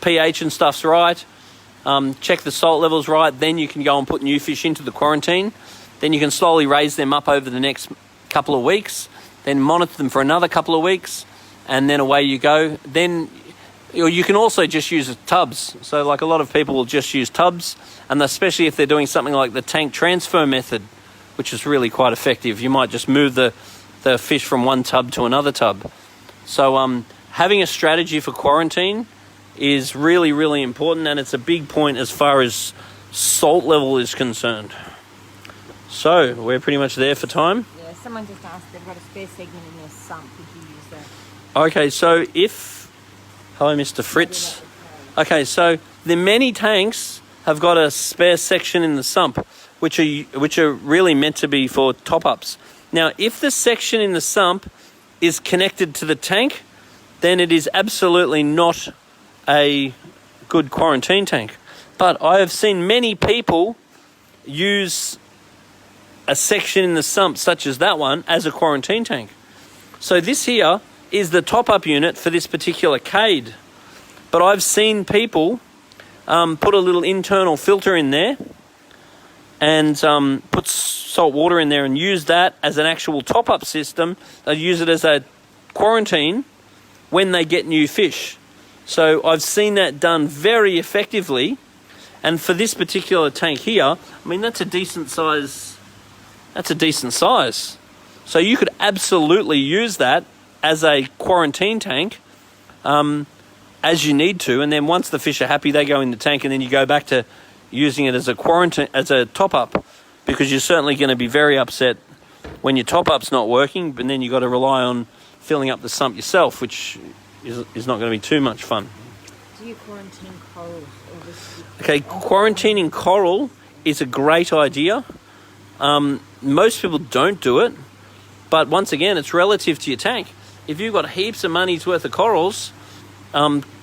Speaker 1: pH and stuff's right, check the salt levels right, then you can go and put new fish into the quarantine. Then you can slowly raise them up over the next couple of weeks, then monitor them for another couple of weeks, and then away you go. Then you can also just use tubs. So like a lot of people will just use tubs, and especially if they're doing something like the tank transfer method, which is really quite effective. You might just move the fish from one tub to another tub. So having a strategy for quarantine is really, really important, and it's a big point as far as salt level is concerned. So we're pretty much there for time.
Speaker 2: Yeah, someone just asked, they've got a spare segment in their sump. Could you use that?
Speaker 1: Okay, so hello, Mr. Fritz. Okay, so the many tanks have got a spare section in the sump, which are really meant to be for top-ups. Now, if the section in the sump is connected to the tank, then it is absolutely not a good quarantine tank. But I have seen many people use a section in the sump, such as that one, as a quarantine tank. So this here is the top-up unit for this particular cade. But I've seen people put a little internal filter in there and put salt water in there and use that as an actual top-up system. They use it as a quarantine when they get new fish. So I've seen that done very effectively. And for this particular tank here, I mean, that's a decent size. That's a decent size. So you could absolutely use that as a quarantine tank as you need to. And then once the fish are happy, they go in the tank, and then you go back to using it as a quarantine, as a top-up, because you're certainly going to be very upset when your top-up's not working, but then you've got to rely on filling up the sump yourself, which is not going to be too much fun.
Speaker 2: Do you quarantine corals?
Speaker 1: Okay, quarantining coral is a great idea. Most people don't do it, but once again, it's relative to your tank. If you've got heaps of money's worth of corals,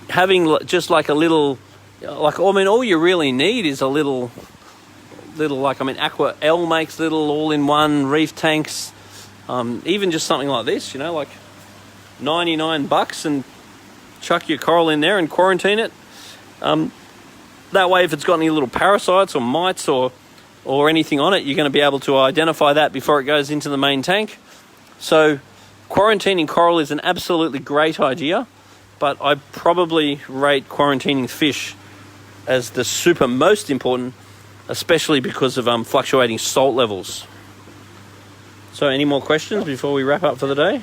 Speaker 1: having just like a little, all you really need is a little, Aqua L makes little all-in-one Reef tanks. Even just something like this, like $99, and chuck your coral in there and quarantine it. That way, if it's got any little parasites or mites or anything on it, you're going to be able to identify that before it goes into the main tank. So quarantining coral is an absolutely great idea, but I probably rate quarantining fish as the super most important, especially because of fluctuating salt levels. So any more questions before we wrap up for the day?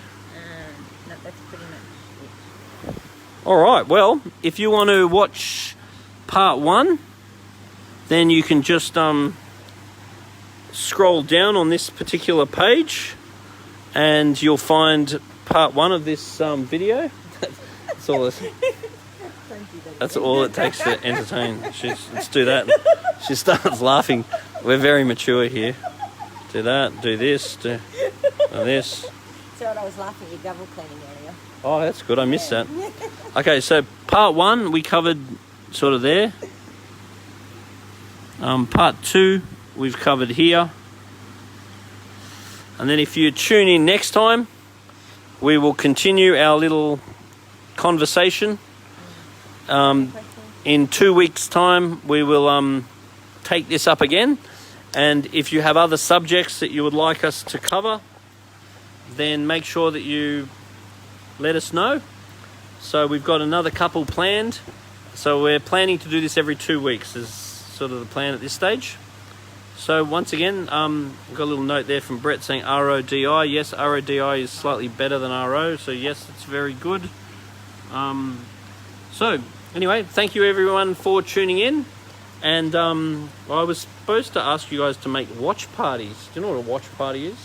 Speaker 2: No, that's pretty much it.
Speaker 1: All right, well, if you want to watch part 1, then you can just scroll down on this particular page and you'll find part 1 of this video. That's all it takes to entertain. Let's do that. She starts laughing. We're very mature here. Do that, do this, do this.
Speaker 2: So I was laughing at your gavel cleaning earlier.
Speaker 1: Oh, that's good. I missed that. Okay, so part 1 we covered sort of there. Part 2 we've covered here. And then if you tune in next time, we will continue our little conversation. In 2 weeks' time, we will take this up again. And if you have other subjects that you would like us to cover, then make sure that you let us know. So we've got another couple planned. So we're planning to do this every 2 weeks is sort of the plan at this stage. So once again, we've got a little note there from Brett saying RODI. Yes, RODI is slightly better than RO. So yes, it's very good. So anyway, thank you everyone for tuning in. And I was supposed to ask you guys to make watch parties. Do you know what a watch party is?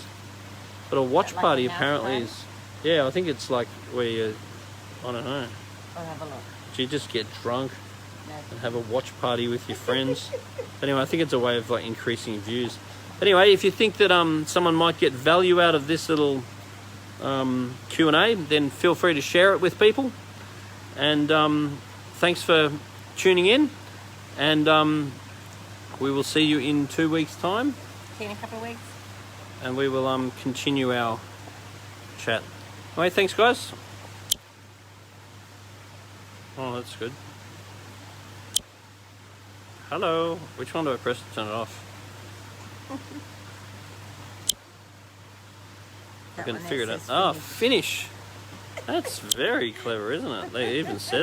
Speaker 1: But a watch
Speaker 2: Like
Speaker 1: party
Speaker 2: a house
Speaker 1: apparently
Speaker 2: party?
Speaker 1: is, yeah, I think it's like where you, I don't know,
Speaker 2: I'll have a look.
Speaker 1: do you just get drunk
Speaker 2: No.
Speaker 1: and have a watch party with your friends? Anyway, I think it's a way of like increasing views. Anyway, if you think that someone might get value out of this little Q&A, then feel free to share it with people. And thanks for tuning in. And we will see you in 2 weeks' time.
Speaker 2: See you in a couple of weeks.
Speaker 1: And we will continue our chat. Anyway, thanks, guys. Oh, that's good. Hello. Which one do I press to turn it off? I
Speaker 2: That
Speaker 1: can
Speaker 2: one that
Speaker 1: figure it out.
Speaker 2: says
Speaker 1: Ah,
Speaker 2: finish.
Speaker 1: finish. That's very clever, isn't it? They even said